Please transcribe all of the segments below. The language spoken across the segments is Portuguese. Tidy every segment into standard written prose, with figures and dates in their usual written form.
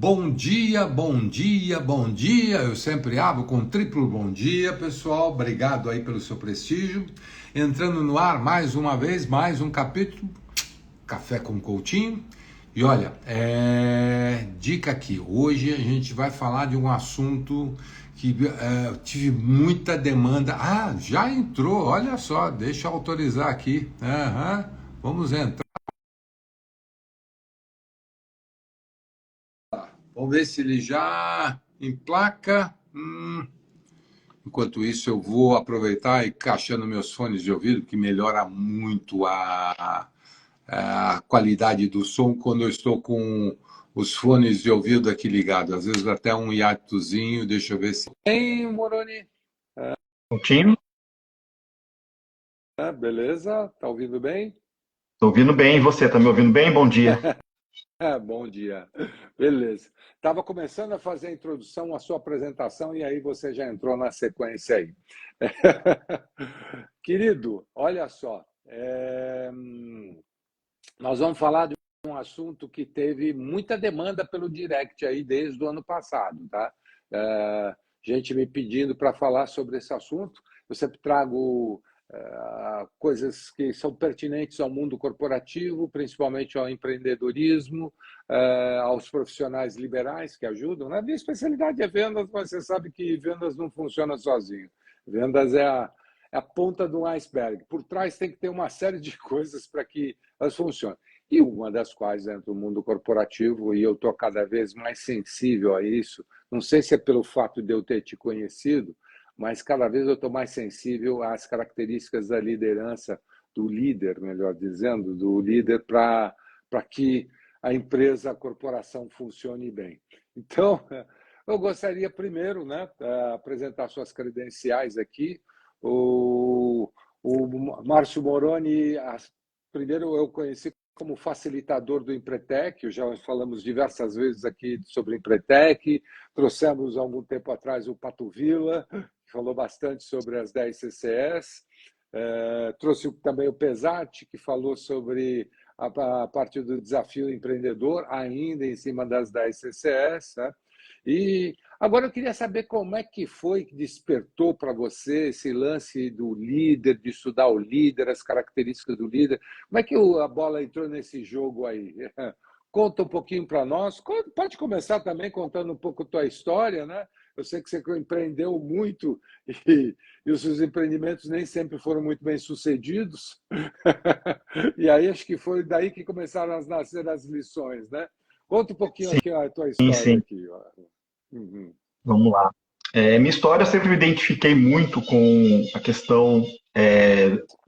Bom dia, bom dia, bom dia. Eu sempre abro com triplo bom dia, pessoal. Obrigado aí pelo seu prestígio. Entrando no ar mais uma vez, mais um capítulo Café com Coutinho. E olha, dica aqui. Hoje a gente vai falar de um assunto que tive muita demanda. Ah, já entrou. Olha só, deixa eu autorizar aqui. Vamos entrar. Vamos ver se ele já emplaca. Enquanto isso, eu vou aproveitar e encaixando meus fones de ouvido, que melhora muito a qualidade do som quando eu estou com os fones de ouvido aqui ligados. Às vezes até um hiatozinho, deixa eu ver se. Hein, Moroni? Coutinho, Beleza? Tá ouvindo bem? tô ouvindo bem. E você, tá me ouvindo bem? Bom dia. Bom dia. Beleza. Estava começando a fazer a introdução à sua apresentação e aí você já entrou na sequência aí. Querido, olha só. Nós vamos falar de um assunto que teve muita demanda pelo direct aí desde o ano passado, tá? Gente me pedindo para falar sobre esse assunto. Eu sempre trago coisas que são pertinentes ao mundo corporativo, principalmente ao empreendedorismo, aos profissionais liberais que ajudam, né? Minha especialidade é vendas, mas você sabe que vendas não funciona sozinho. Vendas é a ponta do iceberg. Por trás tem que ter uma série de coisas para que elas funcionem. E uma das quais é do mundo corporativo, e eu estou cada vez mais sensível a isso. Não sei se é pelo fato de eu ter te conhecido, mas cada vez eu estou mais sensível às características da liderança, do líder, melhor dizendo, do líder para que a empresa, a corporação funcione bem. Então, eu gostaria primeiro, né, apresentar suas credenciais aqui. O Márcio Moroni, primeiro eu conheci como facilitador do Empretec, já falamos diversas vezes aqui sobre o Empretec, trouxemos há algum tempo atrás o Pato Villa, que falou bastante sobre as 10 CCS, trouxe também o Pesati, que falou sobre a parte do desafio empreendedor, ainda em cima das 10 CCS, né? E agora eu queria saber como é que foi que despertou para você esse lance do líder, de estudar o líder, as características do líder. Como é que a bola entrou nesse jogo aí? Conta um pouquinho para nós. Pode começar também contando um pouco a tua história, né? Eu sei que você empreendeu muito e os seus empreendimentos nem sempre foram muito bem sucedidos. E aí acho que foi daí que começaram a nascer as lições, né? Conta um pouquinho Sim, aqui a tua história sim. aqui. Uhum. Vamos lá. Minha história eu sempre me identifiquei muito com a questão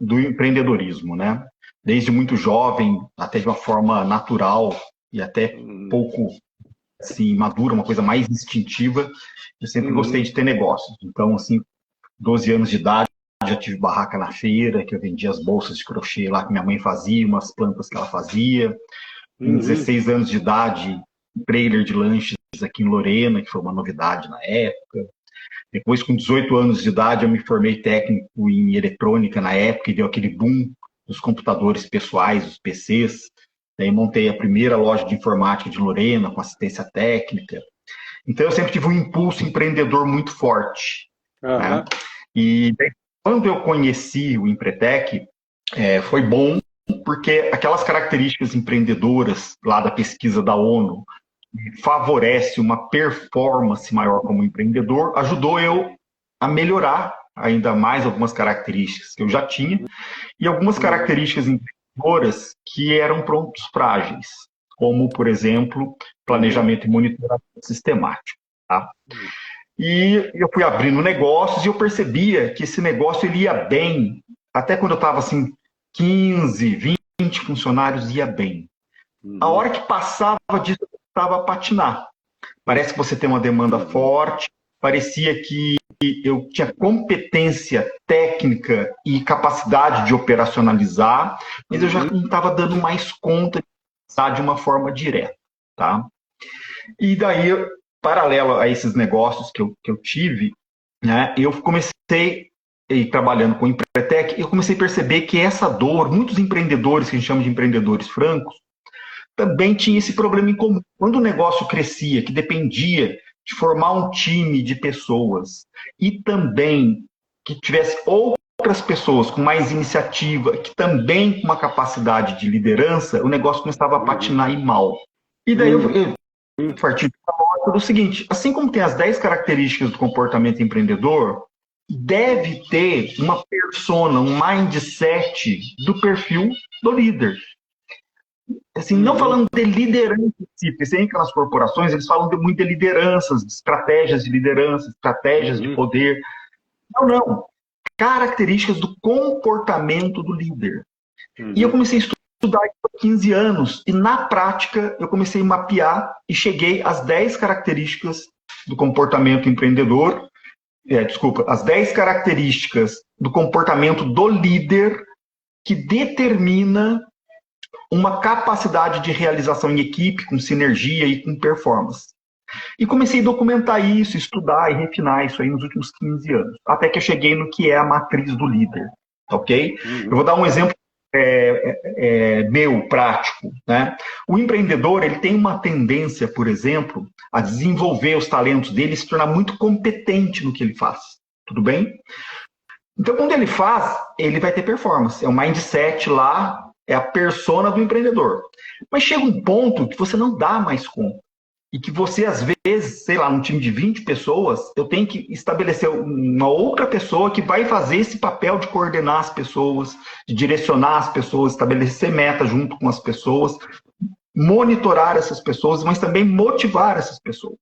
do empreendedorismo, né? Desde muito jovem, até de uma forma natural e até Uhum. pouco assim, madura, uma coisa mais instintiva, eu sempre gostei Uhum. de ter negócios. Então, assim, 12 anos de idade, já tive barraca na feira, que eu vendia as bolsas de crochê lá que minha mãe fazia, umas plantas que ela fazia. Com Uhum. 16 anos de idade, um trailer de lanches aqui em Lorena, que foi uma novidade na época. Depois, com 18 anos de idade, eu me formei técnico em eletrônica na época e deu aquele boom dos computadores pessoais, os PCs. Daí montei a primeira loja de informática de Lorena, com assistência técnica. Então, eu sempre tive um impulso empreendedor muito forte, né? Aham. E daí, quando eu conheci o Empretec, foi bom, porque aquelas características empreendedoras lá da pesquisa da ONU favorece uma performance maior como empreendedor, ajudou eu a melhorar ainda mais algumas características que eu já tinha e algumas Uhum. características empreendedoras que eram prontos frágeis, como, por exemplo, Uhum. planejamento e monitoramento sistemático. Tá? E eu fui abrindo negócios e eu percebia que esse negócio ele ia bem, até quando eu estava assim, 15, 20 funcionários ia bem. A Uhum. hora que passava disso, eu estava a patinar. Parece que você tem uma demanda Uhum. forte, parecia que eu tinha competência técnica e capacidade de operacionalizar, mas eu já Uhum. não estava dando mais conta de pensar de uma forma direta. Tá? E daí, paralelo a esses negócios que eu tive, né, eu comecei trabalhando com o Empretec, eu comecei a perceber que essa dor, muitos empreendedores, que a gente chama de empreendedores francos, também tinha esse problema em comum. Quando o negócio crescia, que dependia de formar um time de pessoas e também que tivesse outras pessoas com mais iniciativa, que também com uma capacidade de liderança, o negócio começava a patinar e mal. E daí eu parti do seguinte, assim como tem as 10 características do comportamento empreendedor, deve ter uma persona, um mindset do perfil do líder. Assim, não falando de liderança em si, porque você entra nas corporações, eles falam muito de lideranças, de estratégias de liderança, estratégias de poder. Não. Características do comportamento do líder. E eu comecei a estudar há 15 anos, e na prática eu comecei a mapear e cheguei às 10 características do comportamento empreendedor, as 10 características do comportamento do líder que determina uma capacidade de realização em equipe, com sinergia e com performance. E comecei a documentar isso, estudar e refinar isso aí nos últimos 15 anos, até que eu cheguei no que é a matriz do líder, ok? Eu vou dar um exemplo meu, prático, né? O empreendedor, ele tem uma tendência, por exemplo, a desenvolver os talentos dele e se tornar muito competente no que ele faz, tudo bem? Então, quando ele faz, ele vai ter performance, é o mindset lá, é a persona do empreendedor. Mas chega um ponto que você não dá mais conta. E que você, às vezes, sei lá, num time de 20 pessoas, eu tenho que estabelecer uma outra pessoa que vai fazer esse papel de coordenar as pessoas, de direcionar as pessoas, estabelecer meta junto com as pessoas, monitorar essas pessoas, mas também motivar essas pessoas.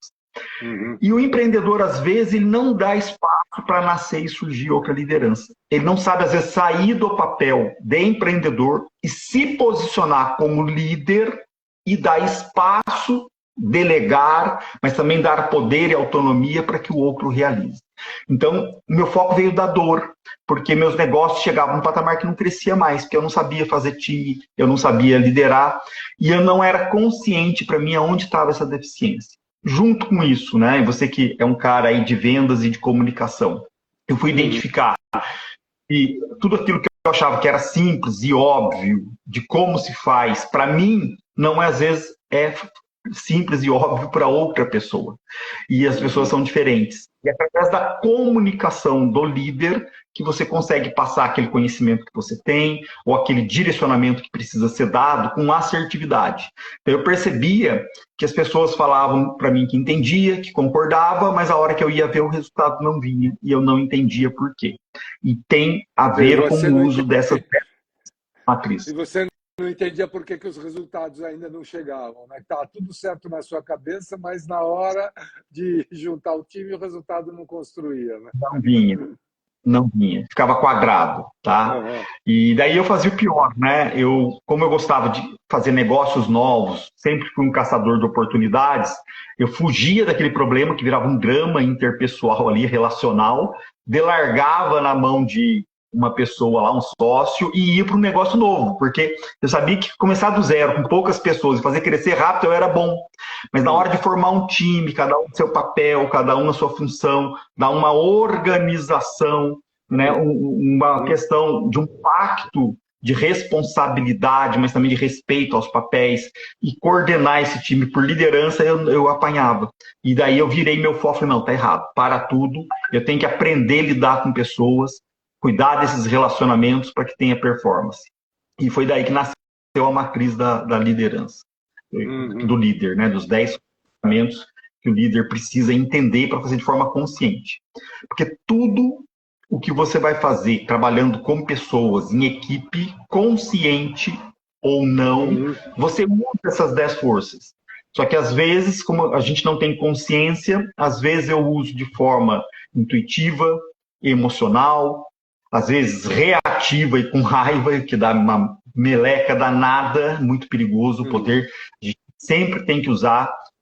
E o empreendedor, às vezes, ele não dá espaço para nascer e surgir outra liderança. Ele não sabe, às vezes, sair do papel de empreendedor e se posicionar como líder e dar espaço, delegar, mas também dar poder e autonomia para que o outro realize. Então, meu foco veio da dor, porque meus negócios chegavam a um patamar que não crescia mais, porque eu não sabia fazer time, eu não sabia liderar, e eu não era consciente para mim aonde estava essa deficiência. Junto com isso, né, você que é um cara aí de vendas e de comunicação, eu fui identificar e tudo aquilo que eu achava que era simples e óbvio de como se faz, para mim, não é, às vezes é simples e óbvio para outra pessoa. E as pessoas são diferentes. E é através da comunicação do líder que você consegue passar aquele conhecimento que você tem ou aquele direcionamento que precisa ser dado com assertividade. Então, eu percebia que as pessoas falavam para mim que entendia, que concordava, mas a hora que eu ia ver o resultado não vinha e eu não entendia por quê. E tem a ver com o uso dessa matriz. E você não entendia por que os resultados ainda não chegavam, né? Estava tudo certo na sua cabeça, mas na hora de juntar o time o resultado não construía, né? Não vinha, ficava quadrado, tá? E daí eu fazia o pior, né? Como eu gostava de fazer negócios novos, sempre fui um caçador de oportunidades, eu fugia daquele problema que virava um drama interpessoal ali, relacional, delargava na mão de uma pessoa lá, um sócio, e ia para um negócio novo, porque eu sabia que começar do zero, com poucas pessoas, e fazer crescer rápido, eu era bom. Mas na hora de formar um time, cada um seu papel, cada um a sua função, dar uma organização, né, uma questão de um pacto de responsabilidade, mas também de respeito aos papéis, e coordenar esse time por liderança, eu apanhava. E daí eu virei meu foco, não, tá errado, para tudo, eu tenho que aprender a lidar com pessoas, cuidar desses relacionamentos para que tenha performance. E foi daí que nasceu a matriz da liderança, do líder, né? Dos 10 comportamentos que o líder precisa entender para fazer de forma consciente. Porque tudo o que você vai fazer trabalhando com pessoas, em equipe, consciente ou não, você usa essas 10 forças. Só que às vezes, como a gente não tem consciência, às vezes eu uso de forma intuitiva, emocional, às vezes reativa e com raiva, que dá uma meleca danada, muito perigoso. O poder a gente sempre tem que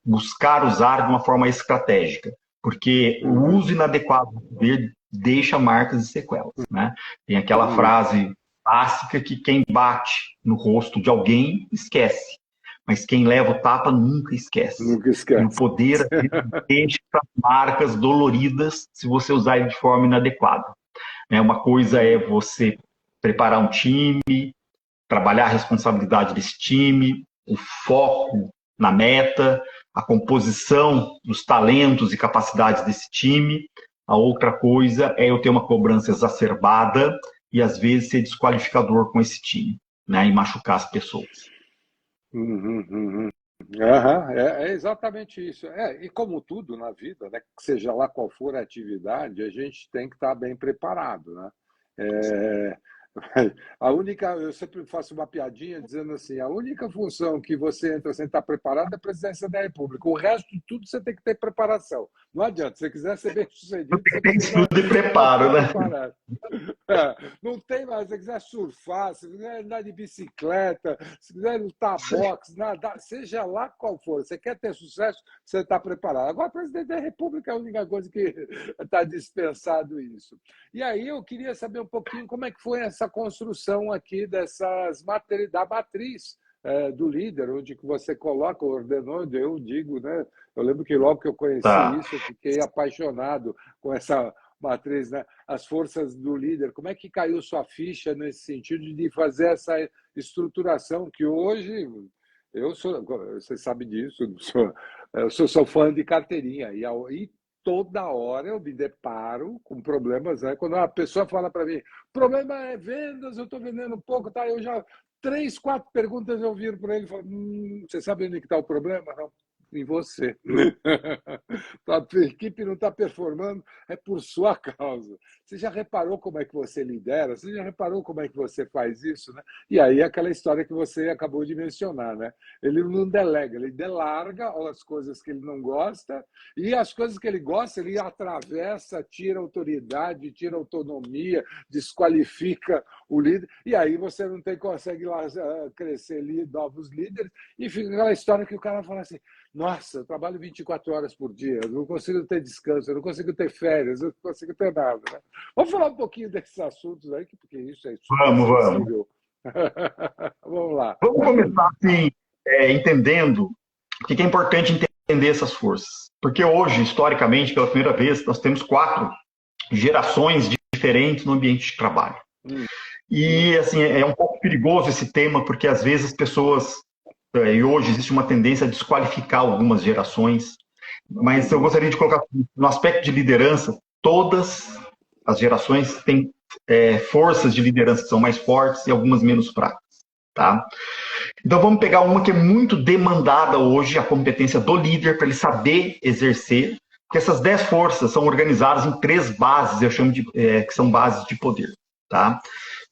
buscar usar de uma forma estratégica, porque o uso inadequado do poder deixa marcas e sequelas, né? Tem aquela frase clássica que quem bate no rosto de alguém esquece, mas quem leva o tapa nunca esquece. Nunca esquece. E o poder deixa marcas doloridas se você usar ele de forma inadequada. Uma coisa é você preparar um time, trabalhar a responsabilidade desse time, o foco na meta, a composição dos talentos e capacidades desse time. A outra coisa é eu ter uma cobrança exacerbada e, às vezes, ser desqualificador com esse time, né? E machucar as pessoas. Aham, é exatamente isso. E como tudo na vida, né, seja lá qual for a atividade, a gente tem que estar bem preparado, né? É, eu sempre faço uma piadinha dizendo assim, a única função que você entra sem estar preparado é a presidência da República. O resto de tudo você tem que ter preparação. Não adianta, se você quiser ser bem sucedido, você Tem precisa estudo e preparo, né? preparado. Não tem mais, se você quiser surfar, se quiser andar de bicicleta, se quiser lutar boxe, nadar, seja lá qual for, você quer ter sucesso, você está preparado. Agora, o presidente da República é a única coisa que está dispensado isso. E aí eu queria saber um pouquinho como é que foi essa construção aqui da matriz do líder, onde que você coloca, ordenou, eu digo, né? Eu lembro que logo que eu conheci isso, eu fiquei apaixonado com essa matriz, né? As forças do líder. Como é que caiu sua ficha nesse sentido de fazer essa estruturação que hoje você sabe disso, eu sou fã de carteirinha e toda hora eu me deparo com problemas, né? Quando a pessoa fala para mim, o problema é vendas, eu estou vendendo pouco, tá? Eu já 3, 4 perguntas eu viro para ele e falo, você sabe onde está o problema? Não. Em você. A equipe não está performando, é por sua causa. Você já reparou como é que você lidera? Você já reparou como é que você faz isso? Né? E aí aquela história que você acabou de mencionar, né? Ele não delega, ele delarga as coisas que ele não gosta e as coisas que ele gosta, ele atravessa, tira autoridade, tira autonomia, desqualifica o líder, e aí você não consegue lá crescer novos líderes, e fica aquela história que o cara fala assim, nossa, eu trabalho 24 horas por dia, eu não consigo ter descanso, eu não consigo ter férias, eu não consigo ter nada. Né? Vamos falar um pouquinho desses assuntos aí, porque isso é super sensível. Vamos lá. Vamos começar assim, entendendo o que é importante entender essas forças. Porque hoje, historicamente, pela primeira vez, nós temos 4 gerações diferentes no ambiente de trabalho. E assim, é um pouco perigoso esse tema, porque às vezes as pessoas, e hoje existe uma tendência a desqualificar algumas gerações, mas eu gostaria de colocar no aspecto de liderança, todas as gerações têm forças de liderança que são mais fortes e algumas menos fracas. Tá? Então vamos pegar uma que é muito demandada hoje, a competência do líder, para ele saber exercer, porque essas 10 forças são organizadas em 3 bases, eu chamo de que são bases de poder. Tá?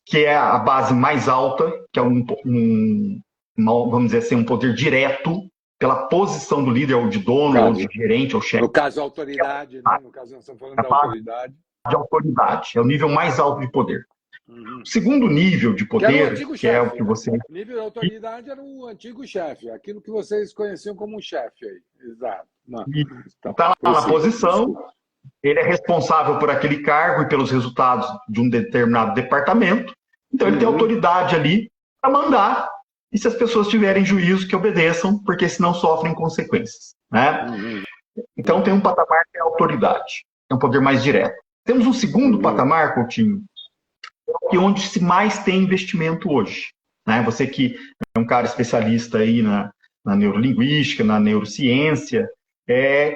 Que é a base mais alta, que é vamos dizer assim, um poder direto pela posição do líder, ou de dono, ou de gerente, ou chefe. No caso, a autoridade, né? No caso, nós estamos falando da autoridade. De autoridade, é o nível mais alto de poder. O segundo nível de poder, que é o que você... O nível de autoridade era o antigo chefe, aquilo que vocês conheciam como um chefe aí. Exato. Está lá na posição, ele é responsável por aquele cargo e pelos resultados de um determinado departamento, então ele tem autoridade ali para mandar, e se as pessoas tiverem juízo, que obedeçam, porque senão sofrem consequências. Né? Então tem um patamar que é a autoridade, é um poder mais direto. Temos um segundo patamar, Coutinho, que é onde se mais tem investimento hoje. Né? Você que é um cara especialista aí na neurolinguística, na neurociência,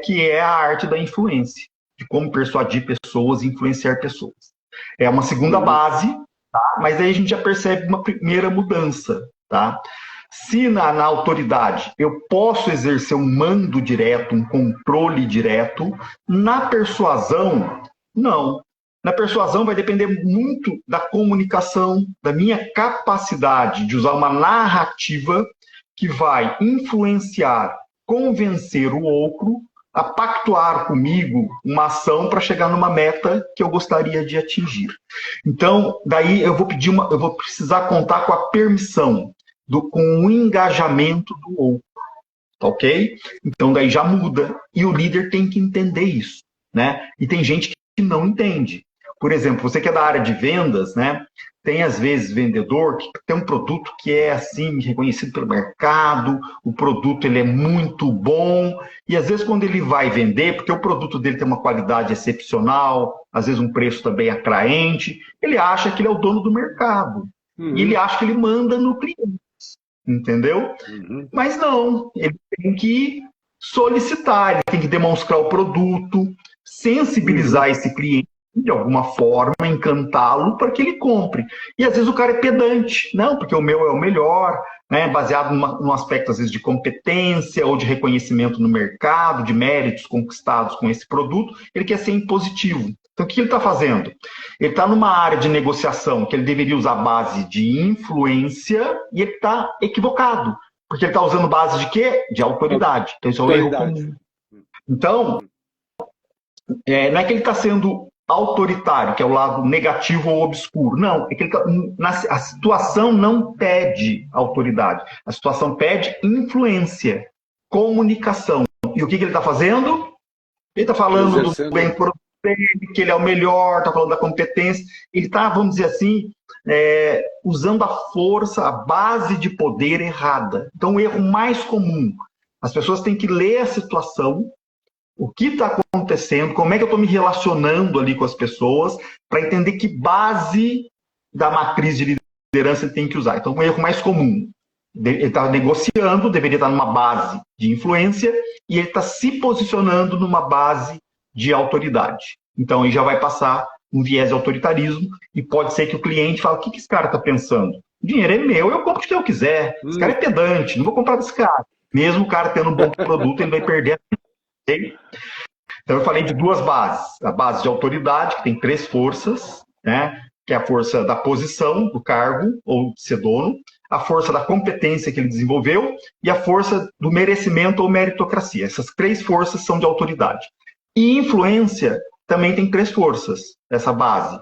que é a arte da influência, de como persuadir pessoas e influenciar pessoas. É uma segunda base, tá? Mas aí a gente já percebe uma primeira mudança. Tá? Se na autoridade eu posso exercer um mando direto, um controle direto, na persuasão, não. Na persuasão vai depender muito da comunicação, da minha capacidade de usar uma narrativa que vai influenciar, convencer o outro a pactuar comigo uma ação para chegar numa meta que eu gostaria de atingir. Então, daí eu vou precisar contar com a permissão, com o engajamento do outro. Ok? Então, daí já muda. E o líder tem que entender isso. Né? E tem gente que não entende. Por exemplo, você que é da área de vendas, né? Tem às vezes vendedor que tem um produto que é assim reconhecido pelo mercado, o produto ele é muito bom, e às vezes quando ele vai vender, porque o produto dele tem uma qualidade excepcional, às vezes um preço também atraente, ele acha que ele é o dono do mercado. E ele acha que ele manda no cliente. entendeu? Mas não, ele tem que solicitar, ele tem que demonstrar o produto, sensibilizar esse cliente de alguma forma, encantá-lo para que ele compre. E às vezes o cara é pedante, não, porque o meu é o melhor, né, baseado num aspecto às vezes de competência ou de reconhecimento no mercado, de méritos conquistados com esse produto, ele quer ser impositivo. Então o que ele está fazendo? Ele está numa área de negociação que ele deveria usar base de influência e ele está equivocado. Porque ele está usando base de quê? De autoridade. Então, isso é um erro comum. Então, não é que ele está sendo autoritário, que é o lado negativo ou obscuro. Não, é que a situação não pede autoridade. A situação pede influência, comunicação. E o que ele está fazendo? Ele está falando do bem produto dele, que ele é o melhor, está falando da competência. Ele está, vamos dizer assim, usando a força, a base de poder errada. Então, o erro mais comum, as pessoas têm que ler a situação, o que está acontecendo, como é que eu estou me relacionando ali com as pessoas, para entender que base da matriz de liderança ele tem que usar. Então, o erro mais comum, ele está negociando, deveria estar numa base de influência, e ele está se posicionando numa base de autoridade. Então, aí já vai passar um viés de autoritarismo, e pode ser que o cliente fale, o que esse cara está pensando? O dinheiro é meu, eu compro o que eu quiser. Esse cara é pedante, não vou comprar desse cara. Mesmo o cara tendo um bom produto, ele vai perder. Então, eu falei de duas bases. A base de autoridade, que tem 3 forças, né? Que é a força da posição, do cargo, ou de ser dono, a força da competência que ele desenvolveu e a força do merecimento ou meritocracia. Essas 3 forças são de autoridade. E influência também tem 3 forças, essa base.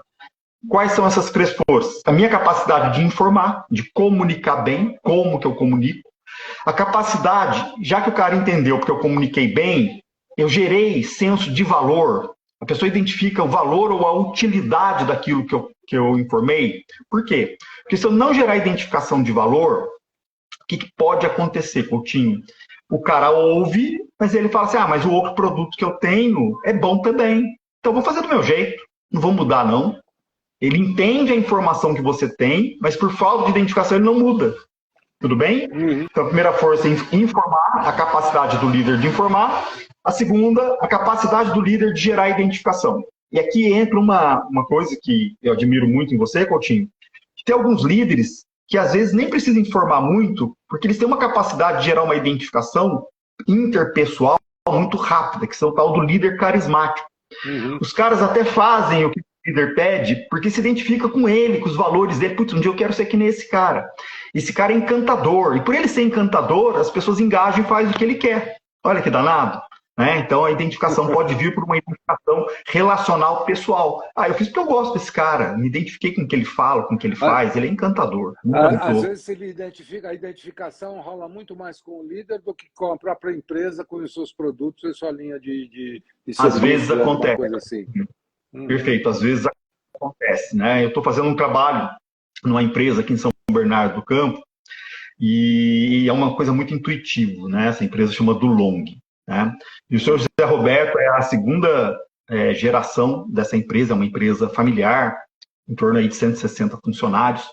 Quais são essas 3 forças? A minha capacidade de informar, de comunicar bem, como que eu comunico. A capacidade, já que o cara entendeu que eu comuniquei bem, eu gerei senso de valor. A pessoa identifica o valor ou a utilidade daquilo que eu informei. Por quê? Porque se eu não gerar identificação de valor, o que pode acontecer, Coutinho? O cara ouve, mas ele fala assim, mas o outro produto que eu tenho é bom também. Então, eu vou fazer do meu jeito. Não vou mudar, não. Ele entende a informação que você tem, mas por falta de identificação ele não muda. Tudo bem? Então, a primeira força é informar, a capacidade do líder de informar. A segunda, a capacidade do líder de gerar identificação. E aqui entra uma coisa que eu admiro muito em você, Coutinho, que tem alguns líderes que às vezes nem precisam informar muito, porque eles têm uma capacidade de gerar uma identificação interpessoal muito rápida, que são o tal do líder carismático. Os caras até fazem o que o líder pede, porque se identifica com ele, com os valores dele. Putz, um dia eu quero ser que nem esse cara. Esse cara é encantador. E por ele ser encantador, as pessoas engajam e fazem o que ele quer. Olha que danado. Né? Então, a identificação pode vir por uma identificação relacional pessoal. Eu fiz porque eu gosto desse cara, me identifiquei com o que ele fala, com o que ele faz, ele é encantador. Às vezes a identificação rola muito mais com o líder do que com a própria empresa, com os seus produtos e sua linha de às vezes acontece. Coisa assim. Perfeito, às vezes acontece. Né? Eu estou fazendo um trabalho numa empresa aqui em São Bernardo do Campo e é uma coisa muito intuitiva. Né? Essa empresa chama Dulong. Né? E o senhor José Roberto é a segunda geração dessa empresa, é uma empresa familiar, em torno aí de 160 funcionários,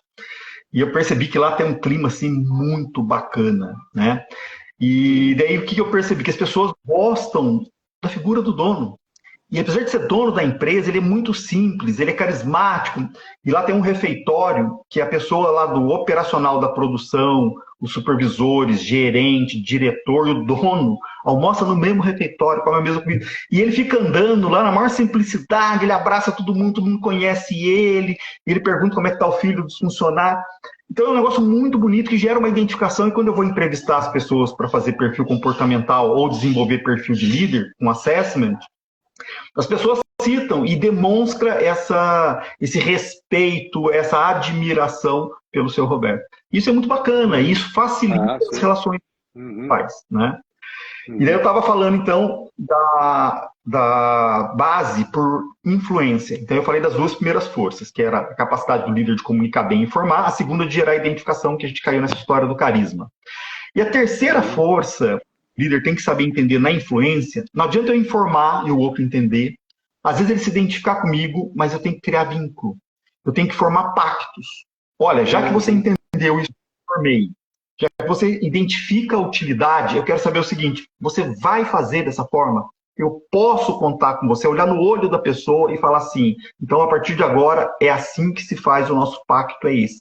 e eu percebi que lá tem um clima assim, muito bacana. Né? E daí o que eu percebi? Que as pessoas gostam da figura do dono. E apesar de ser dono da empresa, ele é muito simples, ele é carismático. E lá tem um refeitório que a pessoa lá do operacional da produção, os supervisores, gerente, diretor e o dono almoça no mesmo refeitório, com a mesma comida. E ele fica andando lá na maior simplicidade, ele abraça todo mundo conhece ele, ele pergunta como é que está o filho dos funcionários. Então é um negócio muito bonito que gera uma identificação. E quando eu vou entrevistar as pessoas para fazer perfil comportamental ou desenvolver perfil de líder, um assessment, as pessoas citam e demonstram esse respeito, essa admiração pelo seu Roberto. Isso é muito bacana, isso facilita as relações pais, né? E daí eu estava falando, então, da base por influência. Então eu falei das 2 primeiras forças, que era a capacidade do líder de comunicar bem e informar, a segunda de gerar identificação, que a gente caiu nessa história do carisma. E a terceira força, o líder tem que saber entender na influência. Não adianta eu informar e o outro entender. Às vezes ele se identificar comigo, mas eu tenho que criar vínculo. Eu tenho que formar pactos. Olha, já que você entendeu isso, eu formei. Já que você identifica a utilidade, eu quero saber o seguinte, você vai fazer dessa forma? Eu posso contar com você, olhar no olho da pessoa e falar assim, então a partir de agora é assim que se faz, o nosso pacto é esse.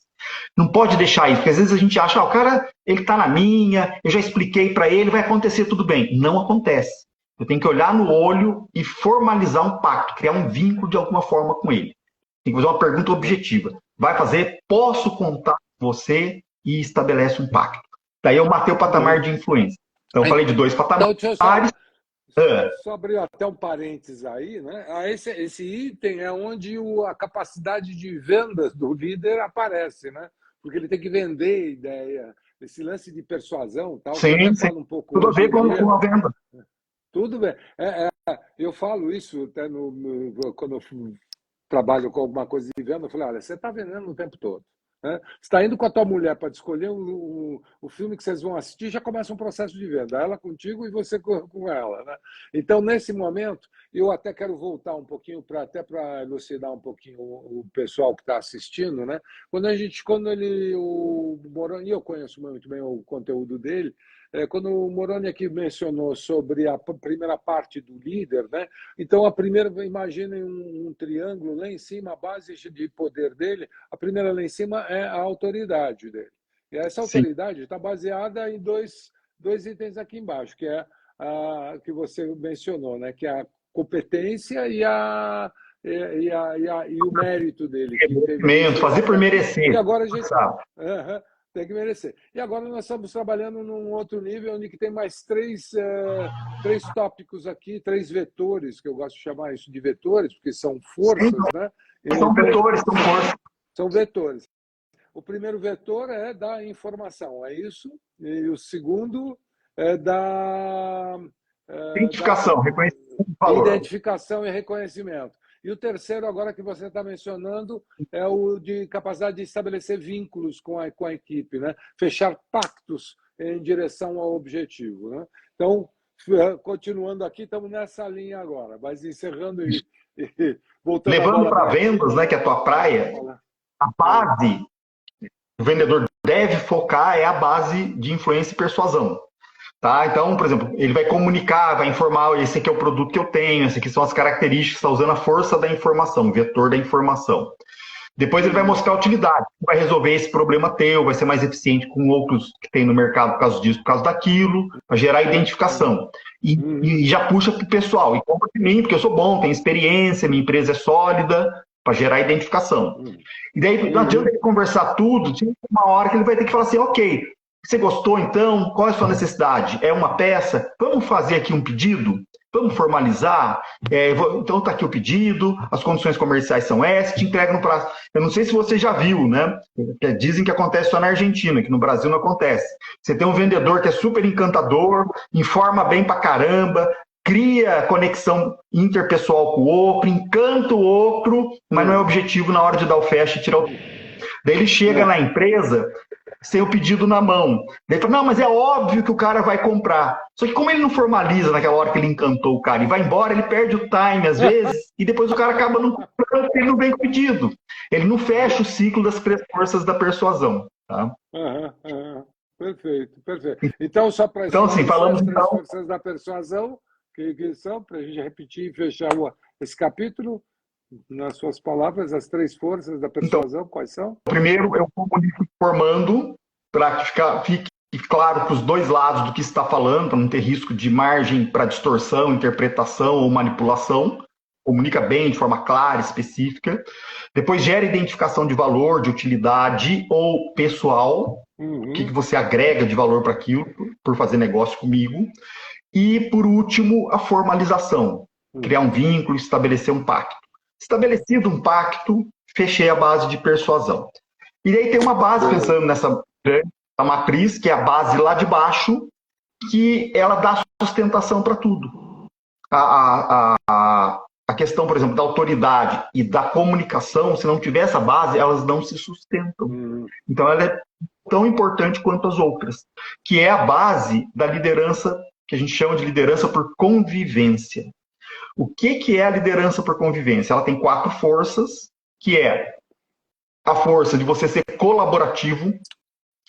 Não pode deixar isso, porque às vezes a gente acha, o cara, ele está na minha, eu já expliquei para ele, vai acontecer tudo bem. Não acontece. Eu tenho que olhar no olho e formalizar um pacto, criar um vínculo de alguma forma com ele. Tem que fazer uma pergunta objetiva. Vai fazer? Posso contar com você? E estabelece um pacto. Daí eu matei o patamar de influência. Então eu falei de 2 patamares. Então, só abrir até um parênteses aí, né? Esse item é onde a capacidade de vendas do líder aparece, né? Porque ele tem que vender a ideia, esse lance de persuasão, tal. Sim, sim. Um pouco tudo a ver com a venda. Tudo bem. Eu falo isso até quando eu trabalho com alguma coisa de venda, eu falo, olha, você está vendendo o tempo todo. Né? Você está indo com a tua mulher para escolher o filme que vocês vão assistir, já começa um processo de venda. Ela contigo e você com ela. Né? Então, nesse momento, eu até quero voltar um pouquinho, até para elucidar um pouquinho o pessoal que está assistindo. Né? O Moroni, eu conheço muito bem o conteúdo dele, quando o Moroni aqui mencionou sobre a primeira parte do líder, né? Então, imaginem um triângulo lá em cima, a base de poder dele, a primeira lá em cima é a autoridade dele. E essa autoridade está baseada em dois itens aqui embaixo, que é a que você mencionou, né? Que é a competência e o mérito dele. Fazer por merecer. E agora a gente... Tem que merecer. E agora nós estamos trabalhando num outro nível, onde tem mais três tópicos aqui, 3 vetores, que eu gosto de chamar isso de vetores, porque são forças, né? São vetores, são forças. São vetores. O primeiro vetor é da informação, é isso? E o segundo é da... Identificação, reconhecimento de valor. Identificação e reconhecimento. E o terceiro, agora que você está mencionando, é o de capacidade de estabelecer vínculos com a equipe, né? Fechar pactos em direção ao objetivo. Né? Então, continuando aqui, estamos nessa linha agora, mas encerrando e voltando. Levando para vendas, né, que é a tua praia, a base que o vendedor deve focar é a base de influência e persuasão. Tá? Então, por exemplo, ele vai comunicar, vai informar, esse aqui é o produto que eu tenho, esse aqui são as características, está usando a força da informação, o vetor da informação. Depois ele vai mostrar a utilidade, vai resolver esse problema teu, vai ser mais eficiente com outros que tem no mercado por causa disso, por causa daquilo, vai gerar identificação. E já puxa para o pessoal, e compra de mim, porque eu sou bom, tenho experiência, minha empresa é sólida, para gerar identificação. E daí não adianta ele conversar tudo, tem uma hora que ele vai ter que falar assim, ok, você gostou então? Qual é a sua necessidade? É uma peça? Vamos fazer aqui um pedido? Vamos formalizar? Então está aqui o pedido, as condições comerciais são essas, te entrega no prazo. Eu não sei se você já viu, né? Dizem que acontece só na Argentina, que no Brasil não acontece. Você tem um vendedor que é super encantador, informa bem pra caramba, cria conexão interpessoal com o outro, encanta o outro, mas não é objetivo na hora de dar o fecho e tirar o... Daí ele chega na empresa sem o pedido na mão. Daí ele fala, não, mas é óbvio que o cara vai comprar. Só que como ele não formaliza naquela hora que ele encantou o cara e vai embora, ele perde o time às vezes, e depois o cara acaba não comprando porque ele não vem com o pedido. Ele não fecha o ciclo das 3 forças da persuasão. Tá? Perfeito, perfeito. Então, só para assim, falamos as 3 forças da persuasão, que são, para a gente repetir e fechar esse capítulo, nas suas palavras, as 3 forças da persuasão, então, quais são? Primeiro, eu comunico informando, para que fique claro para os 2 lados do que está falando, para não ter risco de margem para distorção, interpretação ou manipulação. Comunica bem, de forma clara, específica. Depois, gera identificação de valor, de utilidade ou pessoal. O que você agrega de valor para aquilo, por fazer negócio comigo. E, por último, a formalização. Criar um vínculo, estabelecer um pacto. Estabelecido um pacto, fechei a base de persuasão. E aí tem uma base, pensando nessa matriz, que é a base lá de baixo, que ela dá sustentação para tudo. A questão, por exemplo, da autoridade e da comunicação, se não tiver essa base, elas não se sustentam. Então ela é tão importante quanto as outras, que é a base da liderança, que a gente chama de liderança por convivência. O que é a liderança por convivência? Ela tem 4 forças, que é a força de você ser colaborativo,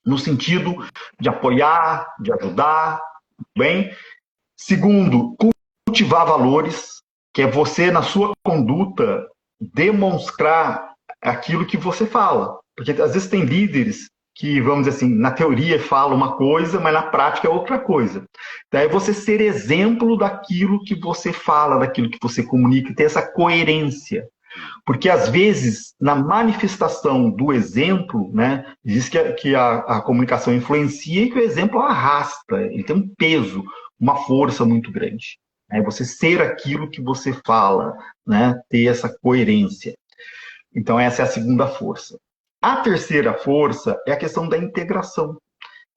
no sentido de apoiar, de ajudar, bem? Segundo, cultivar valores, que é você, na sua conduta, demonstrar aquilo que você fala. Porque às vezes tem líderes que, vamos dizer assim, na teoria fala uma coisa, mas na prática é outra coisa. Então é você ser exemplo daquilo que você fala, daquilo que você comunica, ter essa coerência. Porque, às vezes, na manifestação do exemplo, né, diz que a comunicação influencia e que o exemplo arrasta, ele tem um peso, uma força muito grande. É você ser aquilo que você fala, né, ter essa coerência. Então, essa é a segunda força. A terceira força é a questão da integração.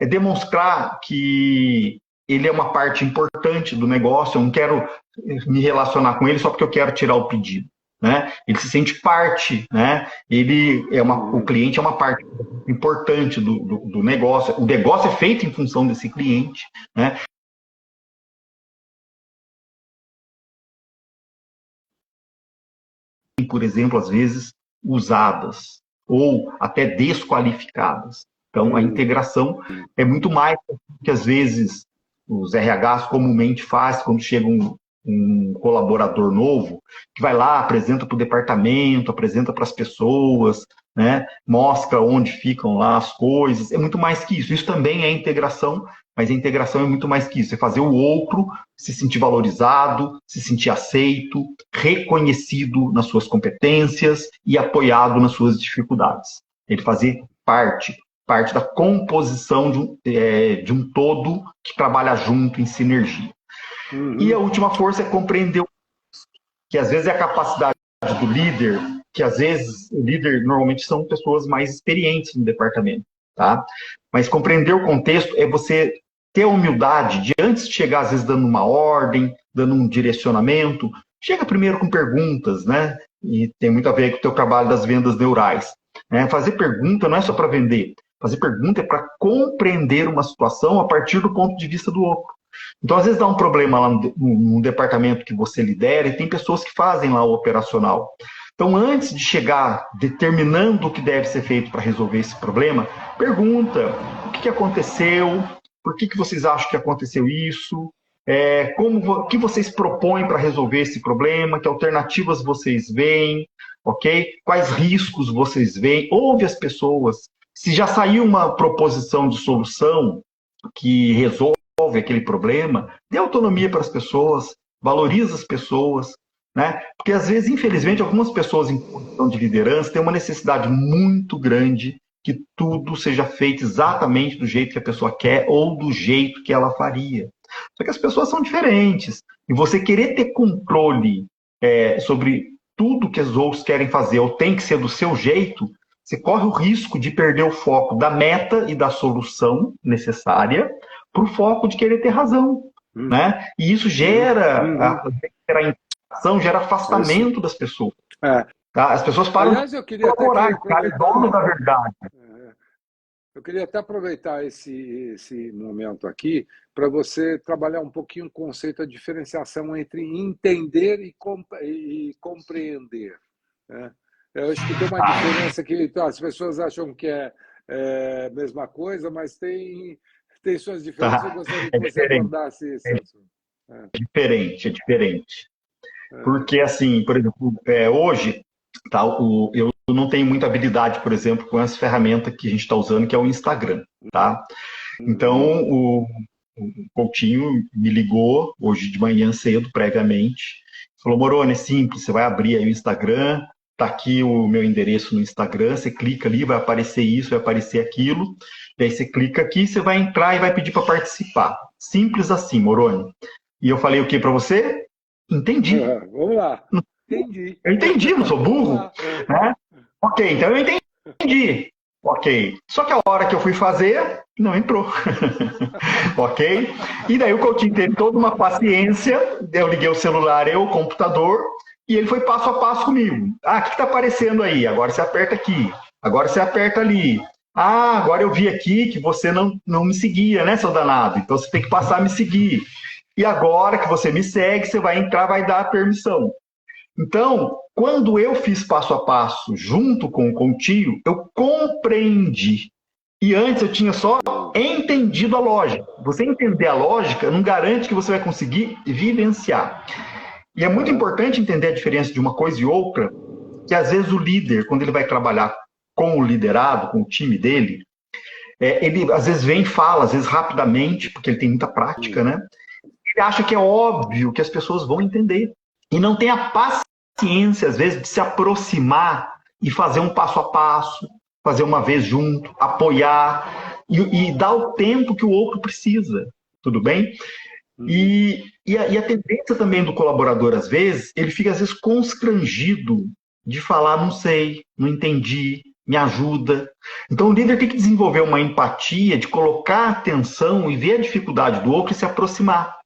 É demonstrar que ele é uma parte importante do negócio, eu não quero me relacionar com ele só porque eu quero tirar o pedido. Né? Ele se sente parte, né? O cliente é uma parte importante do negócio. O negócio é feito em função desse cliente, né? Por exemplo, às vezes usadas ou até desqualificadas. Então, a integração é muito mais que às vezes os RHs comumente fazem quando chega um colaborador novo, que vai lá, apresenta para o departamento, apresenta para as pessoas, né? Mostra onde ficam lá as coisas. É muito mais que isso. Isso também é integração, mas a integração é muito mais que isso. É fazer o outro se sentir valorizado, se sentir aceito, reconhecido nas suas competências e apoiado nas suas dificuldades. Ele fazer parte da composição de um todo que trabalha junto em sinergia. E a última força é compreender que às vezes é a capacidade do líder, que às vezes o líder normalmente são pessoas mais experientes no departamento, tá? Mas compreender o contexto é você ter a humildade de, antes de chegar às vezes dando uma ordem, dando um direcionamento, chega primeiro com perguntas, né? E tem muito a ver com o teu trabalho das vendas neurais. Né? Fazer pergunta não é só para vender, fazer pergunta é para compreender uma situação a partir do ponto de vista do outro. Então, às vezes dá um problema lá no departamento que você lidera e tem pessoas que fazem lá o operacional. Então, antes de chegar determinando o que deve ser feito para resolver esse problema, pergunta o que aconteceu, por que vocês acham que aconteceu isso, o que vocês propõem para resolver esse problema, que alternativas vocês veem, ok? Quais riscos vocês veem, ouve as pessoas. Se já saiu uma proposição de solução que resolve aquele problema, dê autonomia para as pessoas, valoriza as pessoas, né? Porque às vezes, infelizmente, algumas pessoas em posição de liderança têm uma necessidade muito grande que tudo seja feito exatamente do jeito que a pessoa quer ou do jeito que ela faria. Só que as pessoas são diferentes. E você querer ter controle sobre tudo que os outros querem fazer ou tem que ser do seu jeito, você corre o risco de perder o foco da meta e da solução necessária para o foco de querer ter razão, né? E isso gera gera afastamento das pessoas. Tá? As pessoas param de colaborar, o cara é dono da verdade. Eu queria até aproveitar esse momento aqui para você trabalhar um pouquinho o conceito, a diferenciação entre entender e compreender. Né? Eu acho que tem uma diferença que as pessoas acham que é a mesma coisa, mas tem suas diferenças. Eu gostaria que você abordasse esse assunto. É diferente. Porque, assim, por exemplo, hoje, tá, eu não tenho muita habilidade, por exemplo, com essa ferramenta que a gente está usando, que é o Instagram, tá? Então, o Coutinho me ligou hoje de manhã cedo, previamente, falou: Moroni, é simples, você vai abrir aí o Instagram, tá aqui o meu endereço no Instagram, você clica ali, vai aparecer isso, vai aparecer aquilo, e aí você clica aqui, você vai entrar e vai pedir para participar. Simples assim, Moroni. E eu falei o que para você? Entendi. Vamos lá. Entendi. Eu entendi, não sou burro. Né? Ok, então eu entendi. Ok. Só que a hora que eu fui fazer, não entrou. Ok? E daí o Coutinho teve toda uma paciência, eu liguei o celular e o computador, e ele foi passo a passo comigo. Ah, o que está aparecendo aí? Agora você aperta aqui. Agora você aperta ali. Ah, agora eu vi aqui que você não me seguia, né, seu danado? Então você tem que passar a me seguir. E agora que você me segue, você vai entrar, vai dar a permissão. Então, quando eu fiz passo a passo junto com o Coutinho, eu compreendi E antes eu tinha só entendido a lógica. Você entender a lógica não garante que você vai conseguir vivenciar. E é muito importante entender a diferença de uma coisa e outra, que às vezes o líder, quando ele vai trabalhar com o liderado, com o time dele, ele às vezes vem e fala, às vezes rapidamente, porque ele tem muita prática, né? Ele acha que é óbvio que as pessoas vão entender. E não tem a paciência, às vezes, de se aproximar e fazer um passo a passo, fazer uma vez junto, apoiar e dar o tempo que o outro precisa. Tudo bem? E a tendência também do colaborador, às vezes, ele fica, às vezes, constrangido de falar, não sei, não entendi, me ajuda. Então, o líder tem que desenvolver uma empatia, de colocar atenção e ver a dificuldade do outro e se aproximar.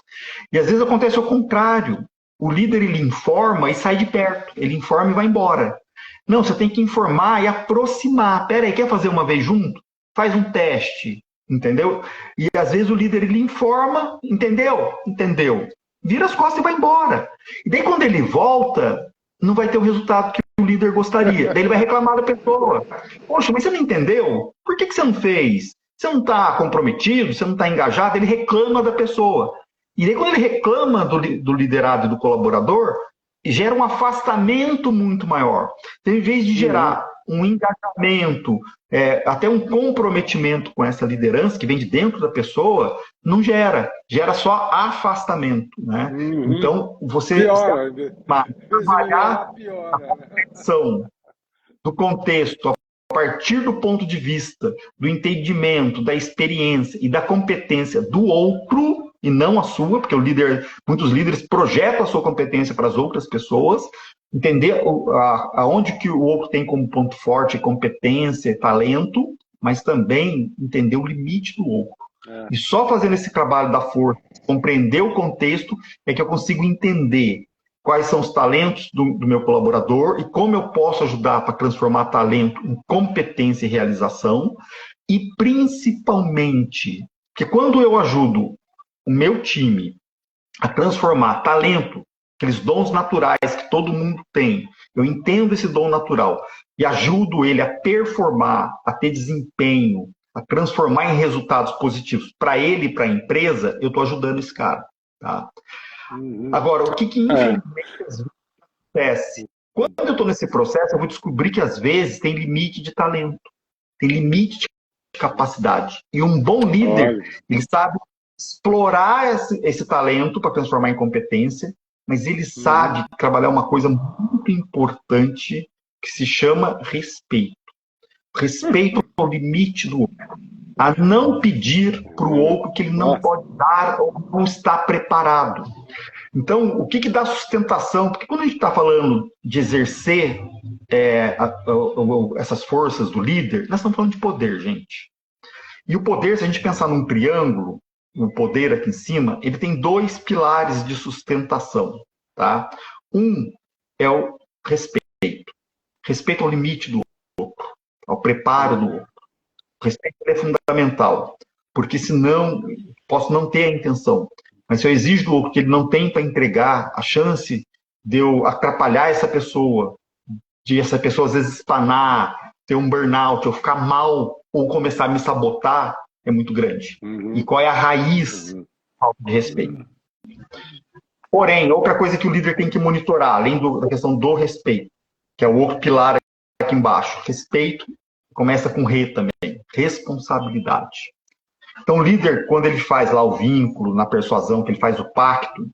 E, às vezes, acontece o contrário. O líder, ele informa e sai de perto. Ele informa e vai embora. Não, você tem que informar e aproximar. Pera aí, quer fazer uma vez junto? Faz um teste. Entendeu? E às vezes o líder ele informa, entendeu? Entendeu. Vira as costas e vai embora. E daí quando ele volta, não vai ter o resultado que o líder gostaria. Daí ele vai reclamar da pessoa. Poxa, mas você não entendeu? Por que você não fez? Você não está comprometido? Você não está engajado? Ele reclama da pessoa. E daí quando ele reclama do liderado e do colaborador, gera um afastamento muito maior. Então, em vez de gerar um engajamento, até um comprometimento com essa liderança que vem de dentro da pessoa, não gera só afastamento, né? Então, você trabalhar a compreensão do contexto, a partir do ponto de vista do entendimento, da experiência e da competência do outro, e não a sua, porque muitos líderes projetam a sua competência para as outras pessoas, entender aonde que o outro tem como ponto forte, competência, talento, mas também entender o limite do outro. E só fazendo esse trabalho da força, compreender o contexto, é que eu consigo entender quais são os talentos do meu colaborador e como eu posso ajudar para transformar talento em competência e realização, e principalmente, que quando eu ajudo o meu time a transformar talento, aqueles dons naturais que todo mundo tem, eu entendo esse dom natural e ajudo ele a performar, a ter desempenho, a transformar em resultados positivos para ele e para a empresa, eu estou ajudando esse cara. Tá? Agora, o que infelizmente acontece? Quando eu estou nesse processo, eu vou descobrir que às vezes tem limite de talento, tem limite de capacidade. E um bom líder, ele sabe explorar esse talento para transformar em competência, mas ele sabe trabalhar uma coisa muito importante que se chama respeito. Respeito ao limite do outro. A não pedir para o outro que ele não pode dar ou não está preparado. Então, o que dá sustentação? Porque quando a gente está falando de exercer essas forças do líder, nós estamos falando de poder, gente. E o poder, se a gente pensar num triângulo, o poder aqui em cima, ele tem 2 pilares de sustentação. Tá? Um é o respeito. Respeito ao limite do outro, ao preparo do outro. O respeito é fundamental, porque senão posso não ter a intenção. Mas se eu exijo do outro que ele não tem para entregar, a chance de eu atrapalhar essa pessoa, de essa pessoa às vezes espanar, ter um burnout, ou ficar mal, ou começar a me sabotar, é muito grande. E qual é a raiz de respeito? Porém, outra coisa que o líder tem que monitorar, além da questão do respeito, que é o outro pilar aqui embaixo. Respeito começa com re também, responsabilidade. Então, o líder, quando ele faz lá o vínculo, na persuasão, que ele faz o pacto,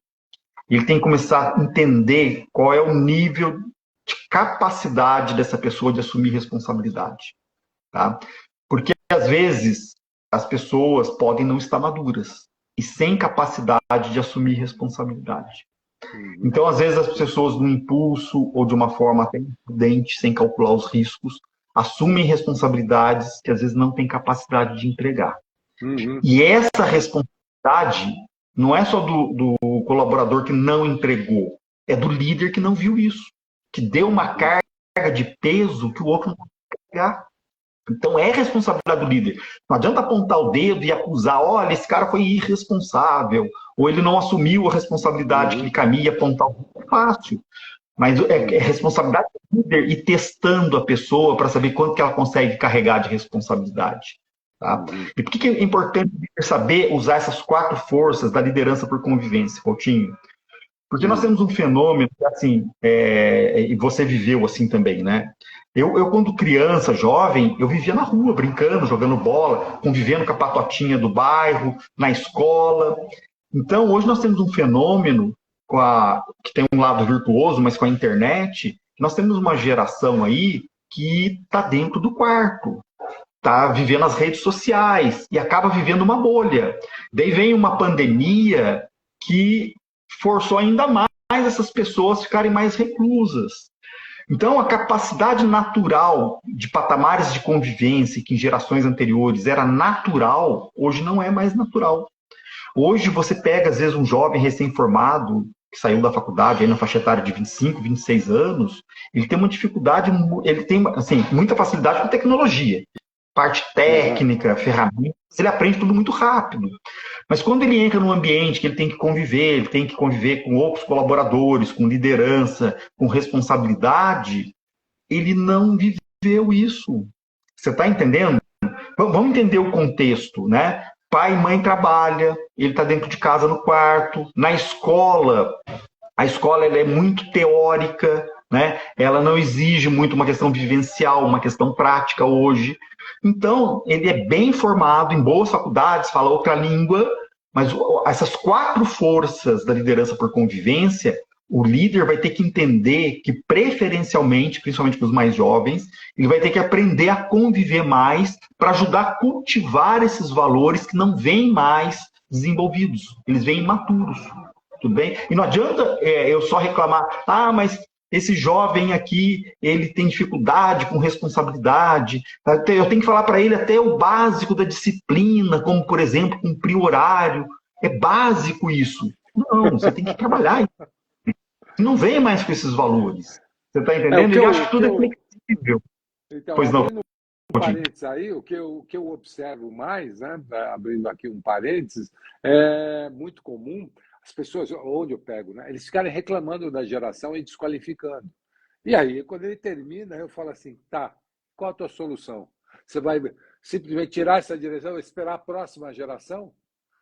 ele tem que começar a entender qual é o nível de capacidade dessa pessoa de assumir responsabilidade. Tá? Porque, às vezes, as pessoas podem não estar maduras e sem capacidade de assumir responsabilidade. Então, às vezes, as pessoas, no impulso ou de uma forma até imprudente, sem calcular os riscos, assumem responsabilidades que, às vezes, não têm capacidade de entregar. E essa responsabilidade não é só do colaborador que não entregou, é do líder que não viu isso, que deu uma carga de peso que o outro não pode entregar. Então, é responsabilidade do líder. Não adianta apontar o dedo e acusar, olha, esse cara foi irresponsável, ou ele não assumiu a responsabilidade que lhe cabia e apontar o dedo. É fácil. Mas é responsabilidade do líder ir testando a pessoa para saber quanto que ela consegue carregar de responsabilidade. Tá? E por que é importante saber usar essas 4 forças da liderança por convivência, Coutinho? Porque nós temos um fenômeno, assim, e você viveu assim também, né? Eu, quando criança, jovem, eu vivia na rua, brincando, jogando bola, convivendo com a patotinha do bairro, na escola. Então, hoje nós temos um fenômeno que tem um lado virtuoso, mas com a internet, nós temos uma geração aí que está dentro do quarto, está vivendo as redes sociais e acaba vivendo uma bolha. Daí vem uma pandemia que forçou ainda mais essas pessoas ficarem mais reclusas. Então, a capacidade natural de patamares de convivência, que em gerações anteriores era natural, hoje não é mais natural. Hoje você pega, às vezes, um jovem recém-formado, que saiu da faculdade, aí na faixa etária de 25, 26 anos, ele tem uma dificuldade, ele tem assim, muita facilidade com tecnologia. Parte técnica, ferramentas, ele aprende tudo muito rápido. Mas quando ele entra num ambiente que ele tem que conviver com outros colaboradores, com liderança, com responsabilidade, ele não viveu isso. Você está entendendo? Vamos entender o contexto, né? Pai e mãe trabalham, ele está dentro de casa no quarto, na escola, a escola ela é muito teórica, né? Ela não exige muito uma questão vivencial, uma questão prática hoje. Então, ele é bem formado em boas faculdades, fala outra língua, mas essas 4 forças da liderança por convivência, o líder vai ter que entender que, preferencialmente, principalmente para os mais jovens, ele vai ter que aprender a conviver mais para ajudar a cultivar esses valores que não vêm mais desenvolvidos, eles vêm imaturos. Tudo bem? E não adianta eu só reclamar, mas esse jovem aqui, ele tem dificuldade com responsabilidade, eu tenho que falar para ele até o básico da disciplina, como, por exemplo, cumprir o horário. É básico isso. Não, você tem que trabalhar. Não vem mais com esses valores. Você está entendendo? Eu acho que tudo é flexível. Então, pois não. Abrindo um parênteses aí, o que eu observo mais, né, abrindo aqui um parênteses, é muito comum as pessoas, onde eu pego, né, eles ficarem reclamando da geração e desqualificando. E aí, quando ele termina, eu falo assim, tá, qual a tua solução? Você vai simplesmente tirar essa direção e esperar a próxima geração?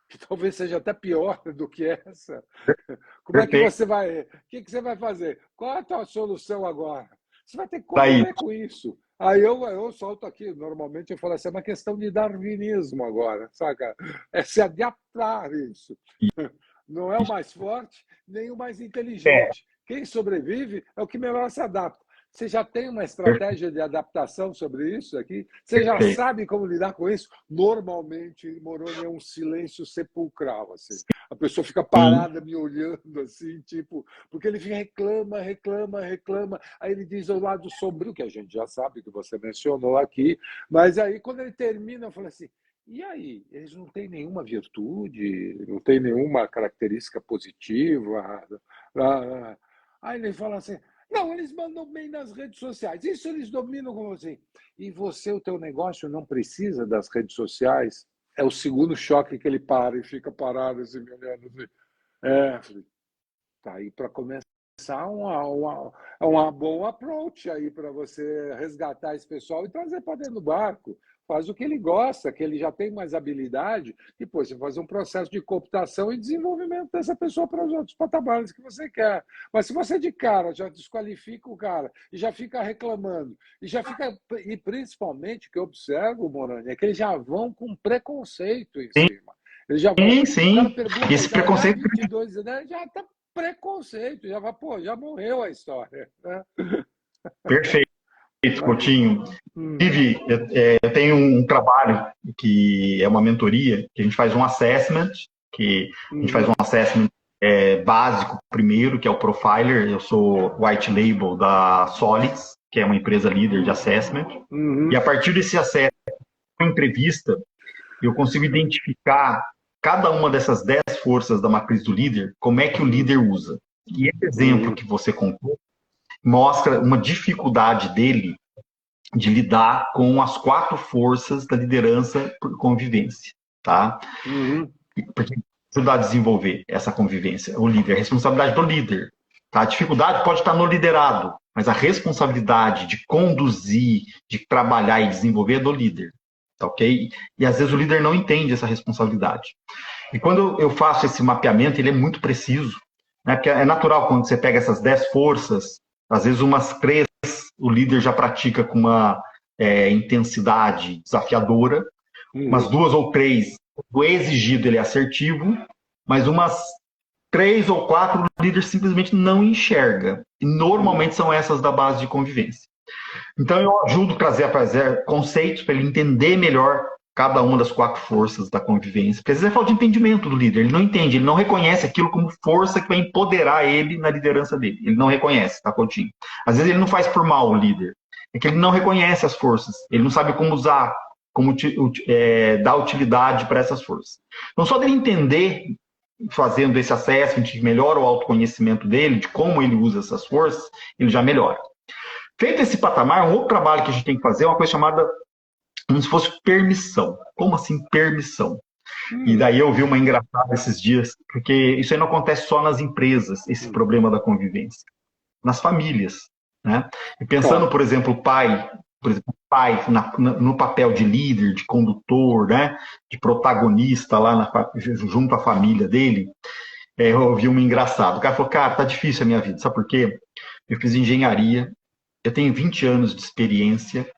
Que talvez seja até pior do que essa. Como é que você vai... O que você vai fazer? Qual é a tua solução agora? Você vai ter que conviver com isso. Aí eu solto aqui, normalmente eu falo assim, é uma questão de darwinismo agora, saca? É se adaptar a isso. Não é o mais forte, nem o mais inteligente. Quem sobrevive é o que melhor se adapta. Você já tem uma estratégia de adaptação sobre isso aqui? Você já sabe como lidar com isso? Normalmente, Moroni, é um silêncio sepulcral, assim. A pessoa fica parada me olhando, assim, tipo... Porque ele reclama. Aí ele diz o lado sombrio, que a gente já sabe, que você mencionou aqui. Mas aí, quando ele termina, eu falo assim... E aí? Eles não têm nenhuma virtude? Não têm nenhuma característica positiva? Aí ele fala assim... Não, eles mandam bem nas redes sociais. Isso eles dominam como assim. E você, o teu negócio não precisa das redes sociais? É o segundo choque que ele para e fica parado assim, me olhando assim. Tá aí para começar uma boa approach aí para você resgatar esse pessoal e trazer para dentro do barco. Faz o que ele gosta, que ele já tem mais habilidade, e depois você faz um processo de cooptação e desenvolvimento dessa pessoa para os outros patamares que você quer. Mas se você de cara já desqualifica o cara e já fica reclamando, e principalmente o que eu observo, Moroni, é que eles já vão com preconceito em cima. Eles já vão, sim. Pergunta, esse preconceito 22, né? Já está preconceito, já morreu a história. Né? Perfeito. Coutinho. Vivi, eu tenho um trabalho que é uma mentoria, que a gente faz um assessment, básico primeiro, que é o Profiler. Eu sou white label da Solids, que é uma empresa líder de assessment. E a partir desse assessment, uma entrevista, eu consigo identificar cada uma dessas 10 forças da matriz do líder, como é que o líder usa. E esse exemplo que você contou mostra uma dificuldade dele de lidar com as 4 forças da liderança por convivência, tá? Porque ajudar a desenvolver essa convivência, o líder, a responsabilidade do líder, tá? A dificuldade pode estar no liderado, mas a responsabilidade de conduzir, de trabalhar e desenvolver é do líder. tá ok? E às vezes o líder não entende essa responsabilidade. E quando eu faço esse mapeamento, ele é muito preciso, né? Porque é natural quando você pega essas 10 forças, às vezes umas 3 o líder já pratica com uma intensidade desafiadora, umas 2 ou 3 o exigido ele é assertivo, mas umas 3 ou 4 o líder simplesmente não enxerga. E normalmente são essas da base de convivência. Então eu ajudo a trazer conceitos para ele entender melhor cada uma das 4 forças da convivência. Porque às vezes é falta de entendimento do líder. Ele não entende, ele não reconhece aquilo como força que vai empoderar ele na liderança dele. Ele não reconhece, tá, Coutinho? Às vezes ele não faz por mal o líder. É que ele não reconhece as forças. Ele não sabe como usar, como dar utilidade para essas forças. Então só dele entender, fazendo esse assessment, que melhora o autoconhecimento dele, de como ele usa essas forças, ele já melhora. Feito esse patamar, um outro trabalho que a gente tem que fazer é uma coisa chamada, como se fosse permissão. Como assim permissão? E daí eu vi uma engraçada esses dias, porque isso aí não acontece só nas empresas, esse problema da convivência. Nas famílias, né? E pensando, por exemplo, o pai no papel de líder, de condutor, né? De protagonista lá junto à família dele, eu ouvi uma engraçada. O cara falou, cara, tá difícil a minha vida, sabe por quê? Eu fiz engenharia, eu tenho 20 anos de experiência,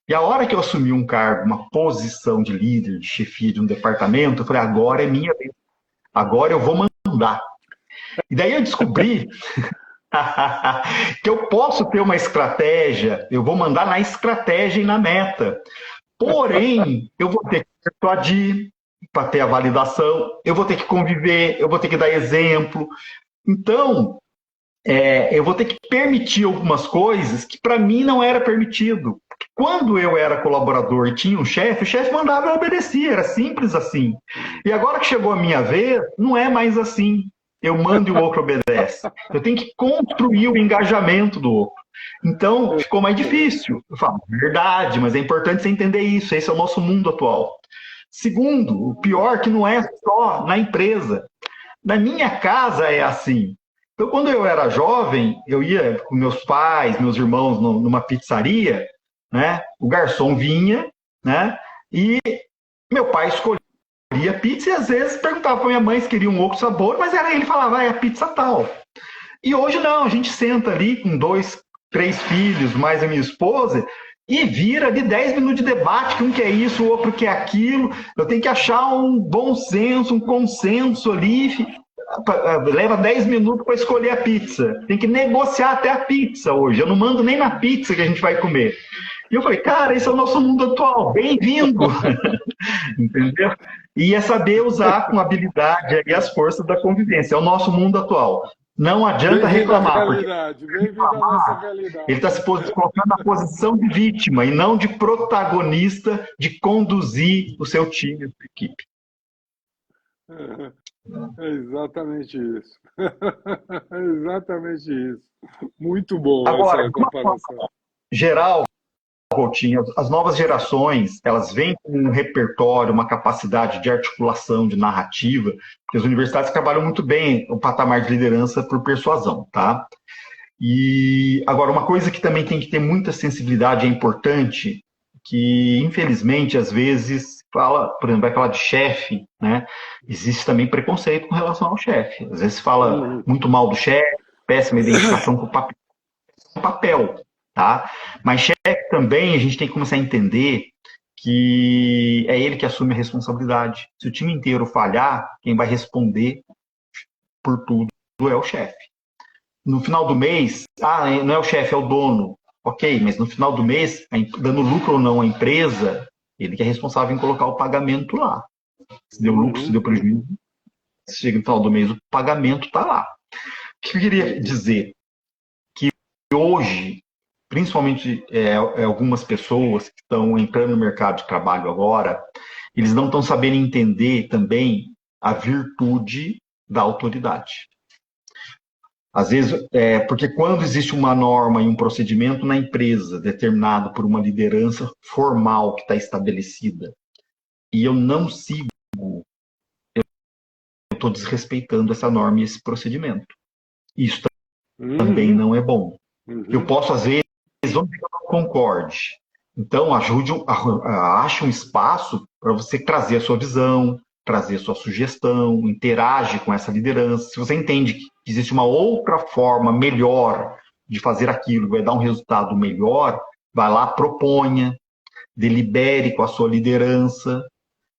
e a hora que eu assumi um cargo, uma posição de líder, de chefia de um departamento, eu falei, agora é minha vez, agora eu vou mandar. E daí eu descobri que eu posso ter uma estratégia, eu vou mandar na estratégia e na meta. Porém, eu vou ter que persuadir para ter a validação, eu vou ter que conviver, eu vou ter que dar exemplo. Então, eu vou ter que permitir algumas coisas que para mim não era permitido. Quando eu era colaborador e tinha um chefe, o chefe mandava e eu obedecia, era simples assim. E agora que chegou a minha vez, não é mais assim. Eu mando e o outro obedece. Eu tenho que construir o engajamento do outro. Então, ficou mais difícil. Eu falo, verdade, mas é importante você entender isso. Esse é o nosso mundo atual. Segundo, o pior que não é só na empresa. Na minha casa é assim. Então, quando eu era jovem, eu ia com meus pais, meus irmãos numa pizzaria, né? O garçom vinha, né? E meu pai escolhia pizza e às vezes perguntava para minha mãe se queria um outro sabor, mas era ele que falava, é a pizza tal. E hoje não, a gente senta ali com 2, 3 filhos, mais a minha esposa, e vira de 10 minutos de debate, que um quer isso, o outro quer aquilo. Eu tenho que achar um bom senso, um consenso ali. Leva 10 minutos para escolher a pizza. Tem que negociar até a pizza hoje. Eu não mando nem na pizza que a gente vai comer. E eu falei, cara, esse é o nosso mundo atual. Bem-vindo! Entendeu? E é saber usar com habilidade aí as forças da convivência. É o nosso mundo atual. Não adianta reclamar. Ele está se colocando na posição de vítima e não de protagonista de conduzir o seu time, a sua equipe. É exatamente isso. É exatamente isso. Muito bom agora, essa comparação. Geral, Coutinho, as novas gerações, elas vêm com um repertório, uma capacidade de articulação, de narrativa, porque as universidades trabalham muito bem o patamar de liderança por persuasão, tá? E agora, uma coisa que também tem que ter muita sensibilidade, é importante, que infelizmente, às vezes, por exemplo, vai falar de chefe, né? Existe também preconceito com relação ao chefe. Às vezes fala muito mal do chefe, péssima identificação com o papel, tá? Mas chefe também, a gente tem que começar a entender que é ele que assume a responsabilidade. Se o time inteiro falhar, quem vai responder por tudo é o chefe. No final do mês, não é o chefe, é o dono. Ok, mas no final do mês, dando lucro ou não à empresa, ele que é responsável em colocar o pagamento lá. Se deu lucro, se deu prejuízo, se chega no final do mês, o pagamento está lá. O que eu queria dizer? Que hoje, principalmente algumas pessoas que estão entrando no mercado de trabalho agora, eles não estão sabendo entender também a virtude da autoridade. Às vezes, porque quando existe uma norma e um procedimento na empresa determinado por uma liderança formal que está estabelecida, e eu não sigo, eu estou desrespeitando essa norma e esse procedimento. Isso também não é bom. Eu posso, às vezes, vamos dizer que eu não concorde, Então, ache um espaço para você trazer a sua visão, trazer a sua sugestão, interage com essa liderança. Se você entende que existe uma outra forma melhor de fazer aquilo, vai dar um resultado melhor, vai lá, proponha, delibere com a sua liderança,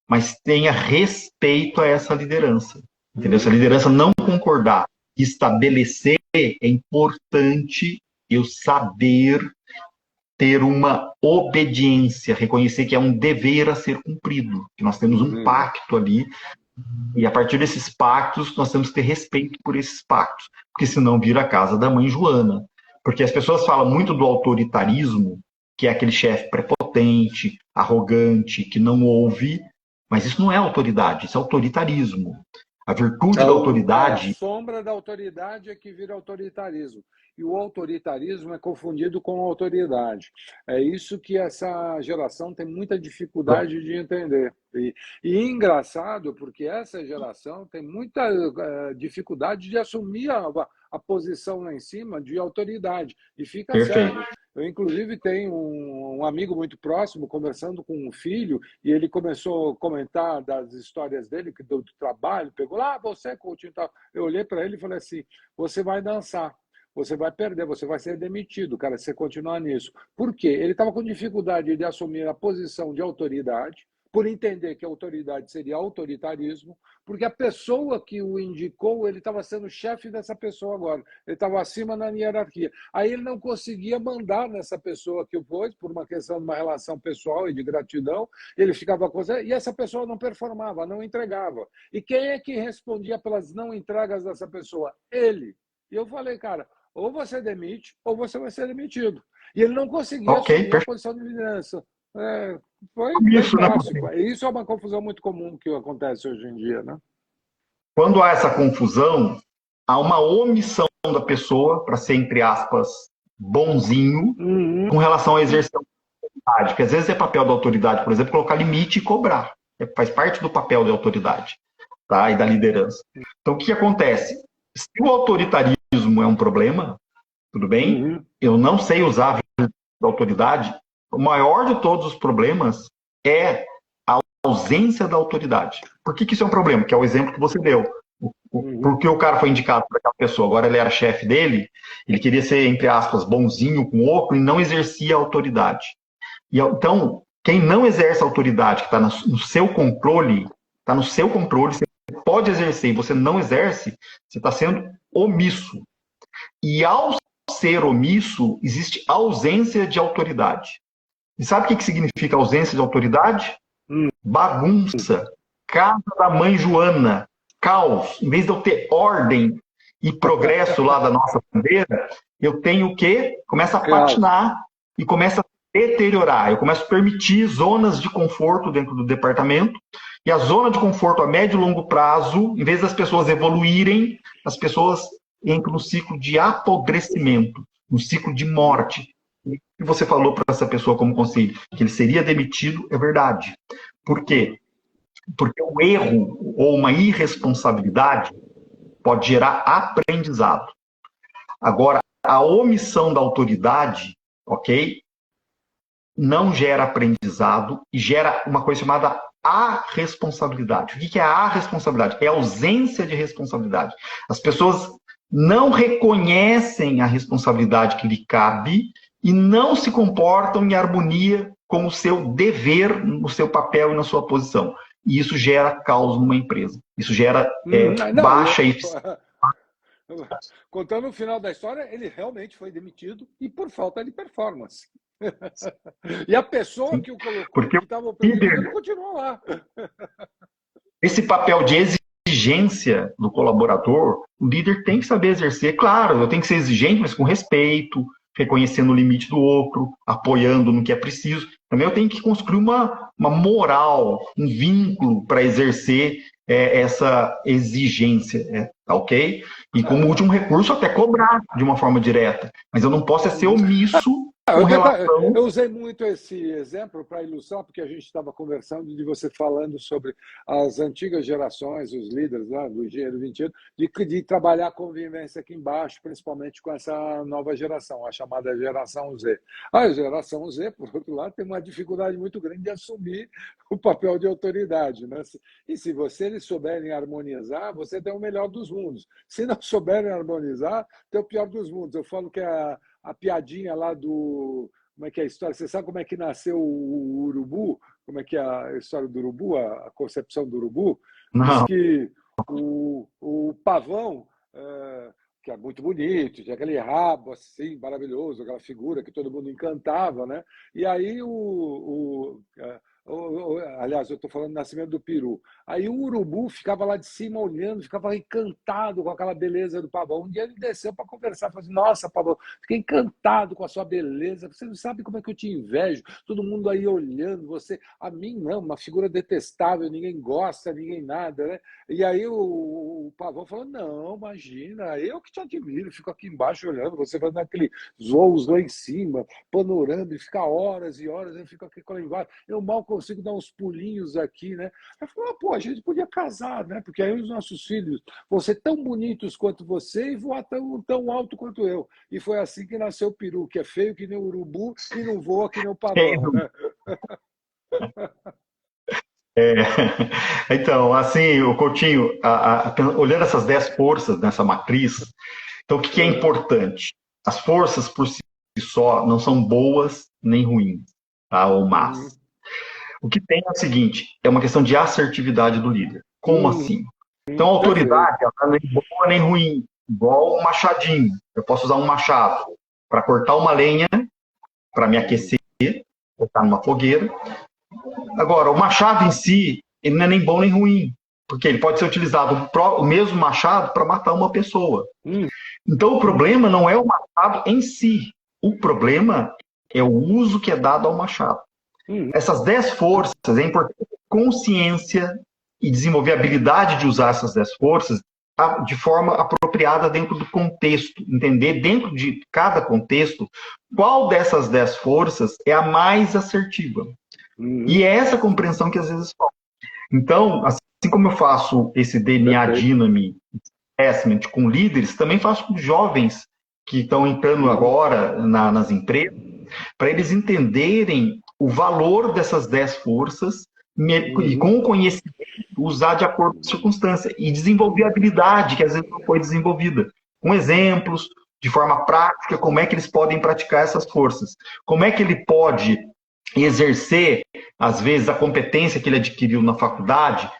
mas tenha respeito a essa liderança. Entendeu? Se a liderança não concordar, estabelecer, é importante eu saber ter uma obediência, reconhecer que é um dever a ser cumprido, que nós temos um pacto ali, e a partir desses pactos, nós temos que ter respeito por esses pactos, porque senão vira a casa da mãe Joana. Porque as pessoas falam muito do autoritarismo, que é aquele chefe prepotente, arrogante, que não ouve, mas isso não é autoridade, isso é autoritarismo. A virtude da autoridade... A sombra da autoridade é que vira autoritarismo. E o autoritarismo é confundido com autoridade. É isso que essa geração tem muita dificuldade de entender. E engraçado, porque essa geração tem muita dificuldade de assumir a posição lá em cima de autoridade. E fica sério. Eu, inclusive, tenho um amigo muito próximo conversando com um filho e ele começou a comentar das histórias dele, do trabalho, pegou lá, você, coach e tal. Eu olhei para ele e falei assim, você vai dançar. Você vai perder, você vai ser demitido, cara, se você continuar nisso. Por quê? Ele estava com dificuldade de assumir a posição de autoridade, por entender que a autoridade seria autoritarismo, porque a pessoa que o indicou, ele estava sendo chefe dessa pessoa agora. Ele estava acima na hierarquia. Aí ele não conseguia mandar nessa pessoa que o pôs, por uma questão de uma relação pessoal e de gratidão, ele ficava com e essa pessoa não performava, não entregava. E quem é que respondia pelas não entregas dessa pessoa? Ele. E eu falei, cara, ou você demite, ou você vai ser demitido. E ele não conseguia assumir a posição de liderança. Foi isso, clássico. Né? Isso é uma confusão muito comum que acontece hoje em dia. Né? Quando há essa confusão, há uma omissão da pessoa para ser, entre aspas, bonzinho com relação a exercer a autoridade. Porque às vezes é papel da autoridade, por exemplo, colocar limite e cobrar. Faz parte do papel da autoridade, tá? E da liderança. Então, o que acontece? Se o autoritarismo é um problema, tudo bem, eu não sei usar a autoridade, o maior de todos os problemas é a ausência da autoridade. Por que isso é um problema? Que é o exemplo que você deu. Porque o cara foi indicado para aquela pessoa, agora ele era chefe dele, ele queria ser, entre aspas, bonzinho com o outro e não exercia a autoridade. E, então, quem não exerce a autoridade, que está no seu controle, você pode exercer e você não exerce, você está sendo omisso. E ao ser omisso, existe ausência de autoridade. E sabe o que significa ausência de autoridade? Bagunça. Casa da mãe Joana. Caos. Em vez de eu ter ordem e progresso lá da nossa bandeira, eu tenho o quê? Começa a patinar e começa a deteriorar. Eu começo a permitir zonas de conforto dentro do departamento. E a zona de conforto a médio e longo prazo, em vez das pessoas evoluírem, as pessoas entram no ciclo de apodrecimento, no ciclo de morte. O que você falou para essa pessoa como conselho? Que ele seria demitido, é verdade. Por quê? Porque o erro ou uma irresponsabilidade pode gerar aprendizado. Agora, a omissão da autoridade, ok? Não gera aprendizado e gera uma coisa chamada arresponsabilidade. O que é a arresponsabilidade? É a ausência de responsabilidade. As pessoas não reconhecem a responsabilidade que lhe cabe e não se comportam em harmonia com o seu dever, no seu papel e na sua posição. E isso gera caos numa empresa. Isso gera baixa eficiência. Contando o final da história, ele realmente foi demitido e por falta de performance. E a pessoa que o colocou, porque que estava operando, ele continuou lá. Esse papel de exigência do colaborador, o líder tem que saber exercer. Claro, eu tenho que ser exigente, mas com respeito, reconhecendo o limite do outro, apoiando no que é preciso. Também eu tenho que construir uma moral, um vínculo para exercer essa exigência, ok? E como último recurso, até cobrar de uma forma direta. Mas eu não posso ser omisso com relação... Eu usei muito esse exemplo para ilustrar, porque a gente estava conversando de você falando sobre as antigas gerações, os líderes lá, do Engenheiro 21, de trabalhar a convivência aqui embaixo, principalmente com essa nova geração, a chamada geração Z. A geração Z, por outro lado, tem uma dificuldade muito grande de assumir o papel de autoridade, né? E se eles souberem harmonizar, você tem o melhor dos mundos. Se não souberem harmonizar, tem o pior dos mundos. Eu falo que a piadinha lá do... Como é que é a história? Você sabe como é que nasceu o urubu? Como é que é a história do urubu, a concepção do urubu? Diz Não. que o pavão, que é muito bonito, tinha aquele rabo assim, maravilhoso, aquela figura que todo mundo encantava, né? E aí aliás, eu estou falando do nascimento do peru. Aí o urubu ficava lá de cima olhando, ficava encantado com aquela beleza do pavão. Um dia ele desceu para conversar, falou assim: nossa, pavão, fiquei encantado com a sua beleza. Você não sabe como é que eu te invejo. Todo mundo aí olhando, você. A mim não, uma figura detestável, ninguém gosta, ninguém nada, né? E aí o pavão falou: não, imagina, eu que te admiro, fico aqui embaixo olhando, você fazendo aqueles voos lá em cima, panorama, e fica horas e horas, eu fico aqui lá embaixo. Eu mal consigo dar uns pulinhos aqui, né? Eu falei, pô, a gente podia casar, né? Porque aí os nossos filhos vão ser tão bonitos quanto você e voar tão alto quanto eu. E foi assim que nasceu o peru, que é feio que nem o urubu e não voa que nem o pavão, né? É, então, assim, o Coutinho, olhando essas 10 forças nessa matriz, então o que é importante? As forças por si só não são boas nem ruins, tá? Ou más. O que tem é o seguinte, é uma questão de assertividade do líder. Como assim? Então, a autoridade ela não é nem boa nem ruim, igual um machadinho. Eu posso usar um machado para cortar uma lenha, para me aquecer, botar numa fogueira. Agora, o machado em si, ele não é nem bom nem ruim, porque ele pode ser utilizado, o mesmo machado, para matar uma pessoa. Então, o problema não é o machado em si, o problema é o uso que é dado ao machado. Essas 10 forças, é importante ter consciência e desenvolver a habilidade de usar essas 10 forças de forma apropriada dentro do contexto, entender dentro de cada contexto qual dessas 10 forças é a mais assertiva. E é essa compreensão que às vezes falta. Então, assim como eu faço esse DNA Dynamic Assessment com líderes, também faço com jovens que estão entrando agora nas empresas, para eles entenderem o valor dessas 10 forças e com o conhecimento usar de acordo com a circunstância e desenvolver a habilidade que às vezes não foi desenvolvida. Com exemplos, de forma prática, como é que eles podem praticar essas forças. Como é que ele pode exercer, às vezes, a competência que ele adquiriu na faculdade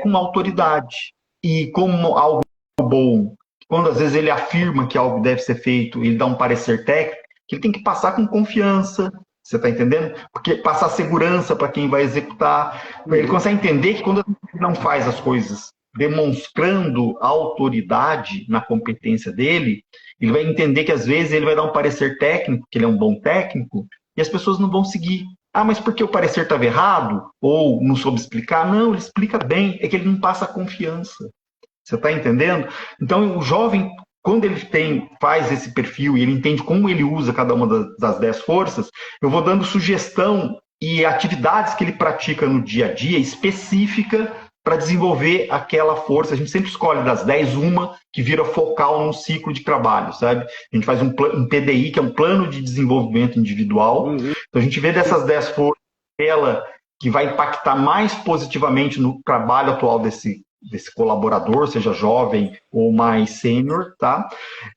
com autoridade. E como algo bom, quando às vezes ele afirma que algo deve ser feito, ele dá um parecer técnico, que ele tem que passar com confiança, você está entendendo? Porque passar segurança para quem vai executar. Ele consegue entender que quando ele não faz as coisas demonstrando autoridade na competência dele, ele vai entender que às vezes ele vai dar um parecer técnico, que ele é um bom técnico, e as pessoas não vão seguir. Ah, mas porque o parecer estava errado? Ou não soube explicar? Não, ele explica bem, é que ele não passa confiança. Você está entendendo? Então, o jovem, quando ele faz esse perfil e ele entende como ele usa cada uma das 10 forças, eu vou dando sugestão e atividades que ele pratica no dia a dia específica para desenvolver aquela força. A gente sempre escolhe das 10 uma que vira focal num ciclo de trabalho, sabe? A gente faz um PDI, que é um plano de desenvolvimento individual. Então, a gente vê dessas 10 forças, aquela que vai impactar mais positivamente no trabalho atual desse colaborador, seja jovem ou mais sênior, tá?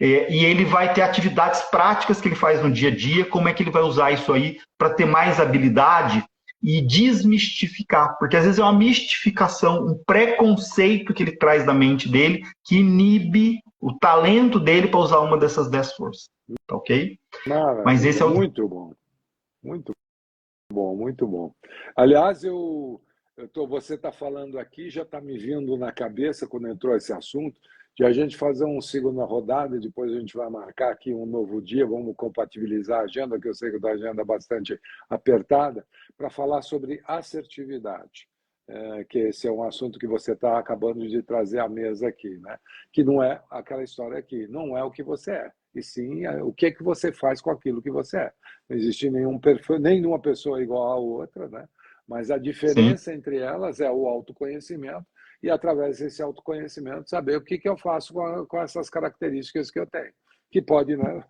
E ele vai ter atividades práticas que ele faz no dia a dia, como é que ele vai usar isso aí para ter mais habilidade e desmistificar, porque às vezes é uma mistificação, um preconceito que ele traz da mente dele, que inibe o talento dele para usar uma dessas 10 forças, tá ok? Maravilha. Mas esse é o... Muito bom, muito bom, muito bom. Aliás, você está falando aqui, já está me vindo na cabeça, quando entrou esse assunto, de a gente fazer uma segunda rodada, depois a gente vai marcar aqui um novo dia, vamos compatibilizar a agenda, que eu sei que a agenda é bastante apertada, para falar sobre assertividade, que esse é um assunto que você está acabando de trazer à mesa aqui, né? Que não é aquela história aqui, não é o que você é, e sim o que é que você faz com aquilo que você é. Não existe nenhuma pessoa igual à outra, né? Mas a sim. diferença entre elas é o autoconhecimento e, através desse autoconhecimento, saber o que eu faço com essas características que eu tenho. Que pode, né,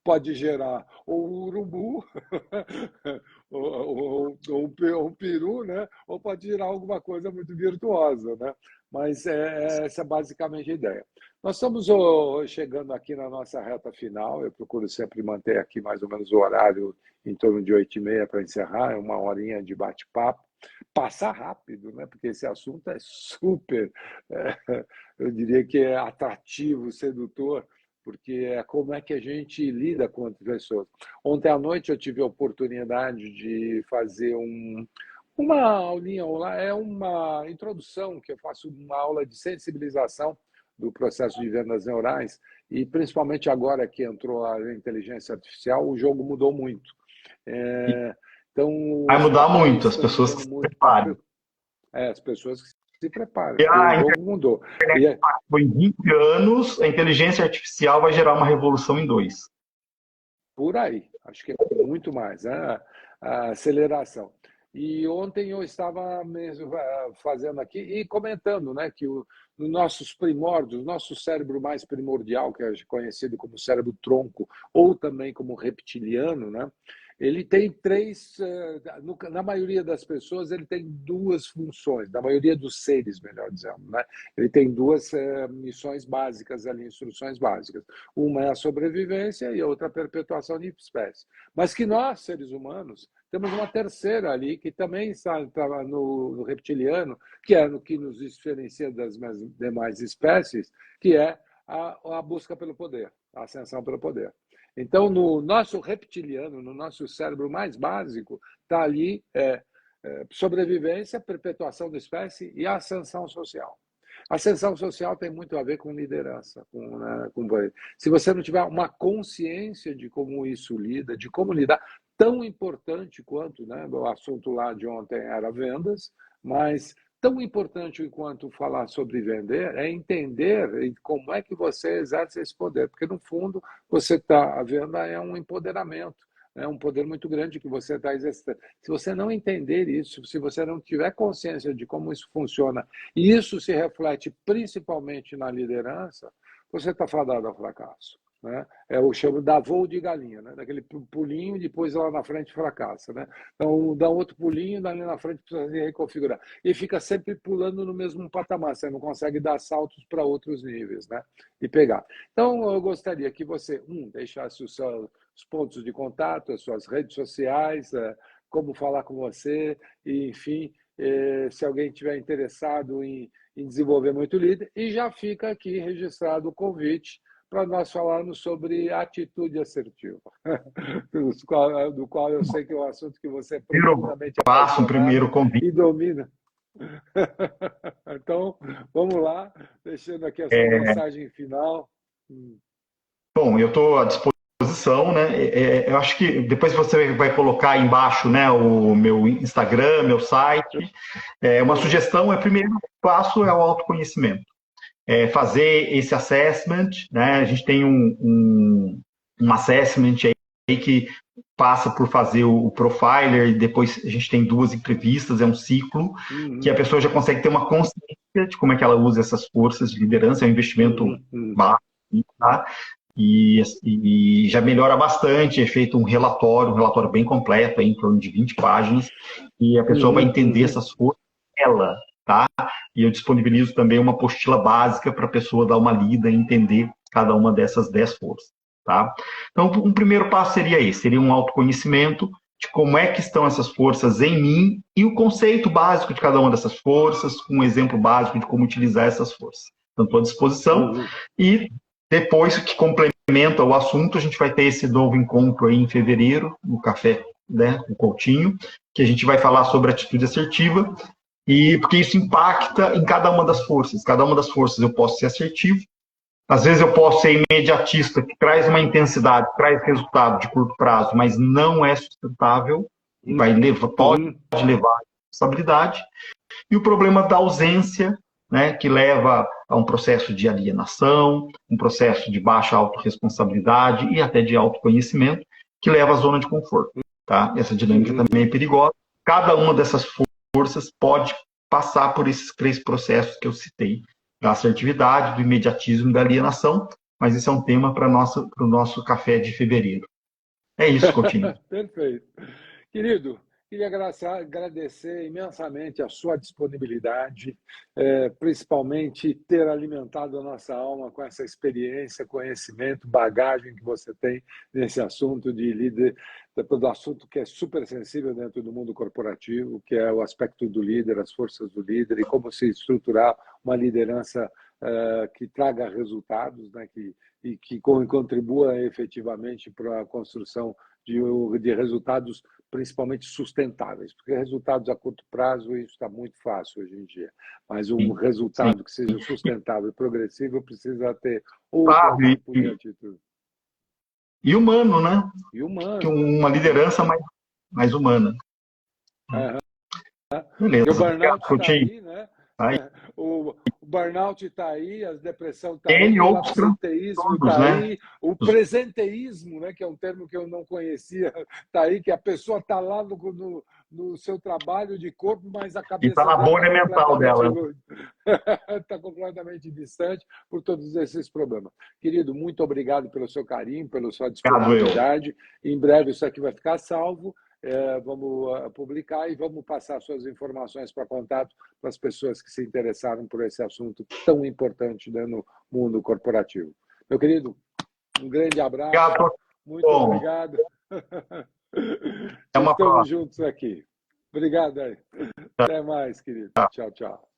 pode gerar ou um urubu, ou um peru, né, ou pode gerar alguma coisa muito virtuosa. Né? Mas essa é basicamente a ideia. Nós estamos chegando aqui na nossa reta final. Eu procuro sempre manter aqui mais ou menos o horário em torno de 8h30 para encerrar, uma horinha de bate-papo. Passar rápido, né? Porque esse assunto é super, eu diria que é atrativo, sedutor, porque é como é que a gente lida com as pessoas. Ontem à noite eu tive a oportunidade de fazer uma aulinha, é uma introdução que eu faço, uma aula de sensibilização do processo de vendas neurais, e principalmente agora que entrou a inteligência artificial, o jogo mudou muito. Então, Vai os mudar papéis muito, as estão pessoas que mudando se muito. preparem. As pessoas que se preparam, E porque o a jogo mudou. internet foi em 20 anos, a inteligência artificial vai gerar uma revolução em 2. Por aí, acho que é muito mais, né? A aceleração. E ontem eu estava mesmo fazendo aqui e comentando, né, que nos nossos primórdios, nosso cérebro mais primordial, que é conhecido como cérebro tronco, ou também como reptiliano, né, ele tem três, na maioria das pessoas, ele tem duas funções, na maioria dos seres, melhor dizendo, né? Ele tem duas missões básicas ali, instruções básicas. Uma é a sobrevivência e a outra a perpetuação de espécie. Mas que nós, seres humanos, temos uma terceira ali, que também está no reptiliano, que é no que nos diferencia das demais espécies, que é a busca pelo poder, a ascensão pelo poder. Então, no nosso reptiliano, no nosso cérebro mais básico, está ali sobrevivência, perpetuação da espécie e ascensão social. A ascensão social tem muito a ver com liderança. Se você não tiver uma consciência de como isso lida, de como lidar, tão importante quanto, né, o assunto lá de ontem era vendas, mas tão importante quanto falar sobre vender é entender como é que você exerce esse poder, porque no fundo a venda é um empoderamento, é um poder muito grande que você está exercendo. Se você não entender isso, se você não tiver consciência de como isso funciona, e isso se reflete principalmente na liderança, você está fadado ao fracasso. Né? Eu chamo da voo de galinha, né? Daquele pulinho e depois lá na frente fracassa. Né? Então, dá outro pulinho, dali na frente precisa reconfigurar. E fica sempre pulando no mesmo patamar, você não consegue dar saltos para outros níveis, né? E pegar. Então, eu gostaria que você, deixasse os pontos de contato, as suas redes sociais, como falar com você, e, enfim, se alguém tiver interessado em desenvolver muito líder, e já fica aqui registrado o convite para nós falarmos sobre atitude assertiva, do qual eu sei que é um assunto que você é profundamente Faço um primeiro apaixonado convite. e domina. Então, vamos lá, deixando aqui a sua mensagem final. Bom, eu estou à disposição, né? Eu acho que depois você vai colocar aí embaixo, né, o meu Instagram, meu site. Uma sugestão primeiro passo é o autoconhecimento. Fazer esse assessment, né? A gente tem um assessment aí que passa por fazer o profiler, e depois a gente tem 2 entrevistas, é um ciclo, que a pessoa já consegue ter uma consciência de como é que ela usa essas forças de liderança, é um investimento baixo, tá? E já melhora bastante, é feito um relatório bem completo, em torno de 20 páginas, e a pessoa vai entender essas forças dela, tá? E eu disponibilizo também uma apostila básica para a pessoa dar uma lida e entender cada uma dessas 10 forças, tá? Então, um primeiro passo seria esse, seria um autoconhecimento de como é que estão essas forças em mim e o conceito básico de cada uma dessas forças, com um exemplo básico de como utilizar essas forças. Então, estou à disposição. E depois que complementa o assunto, a gente vai ter esse novo encontro aí em fevereiro, no Café, né, com o Coutinho, que a gente vai falar sobre atitude assertiva, e porque isso impacta em cada uma das forças. Cada uma das forças eu posso ser assertivo, às vezes eu posso ser imediatista, que traz uma intensidade, traz resultado de curto prazo, mas não é sustentável, pode levar a responsabilidade. E o problema da ausência, né, que leva a um processo de alienação, um processo de baixa autorresponsabilidade e até de autoconhecimento, que leva à zona de conforto. Tá? Essa dinâmica também é perigosa. Cada uma dessas forças pode passar por esses 3 processos que eu citei, da assertividade, do imediatismo e da alienação, mas esse é um tema para o nosso café de fevereiro. É isso, Coutinho. Perfeito. Querido, queria agradecer imensamente a sua disponibilidade, principalmente ter alimentado a nossa alma com essa experiência, conhecimento, bagagem que você tem nesse assunto de líder, do assunto que é super sensível dentro do mundo corporativo, que é o aspecto do líder, as forças do líder e como se estruturar uma liderança que traga resultados, né, que contribua efetivamente para a construção de resultados principalmente sustentáveis, porque resultados a curto prazo isso está muito fácil hoje em dia, mas um resultado que seja sustentável e progressivo precisa ter outro tipo de atitude. E humano, né? E humano. Uma liderança mais humana. Beleza. E o burnout está aí, né? O burnout está aí, a depressão está aí, o absenteísmo está aí, o presenteísmo, né, que é um termo que eu não conhecia, está aí, que a pessoa está lá no seu trabalho de corpo, mas a cabeça está na bolha mental dela. Está completamente distante por todos esses problemas. Querido, muito obrigado pelo seu carinho, pela sua disponibilidade. Em breve isso aqui vai ficar salvo. Vamos publicar e vamos passar suas informações para contato para as pessoas que se interessaram por esse assunto tão importante, né, no mundo corporativo. Meu querido, um grande abraço. Obrigado. Muito obrigado. Estamos juntos aqui. Obrigado aí. Até mais, querido. Tchau, tchau.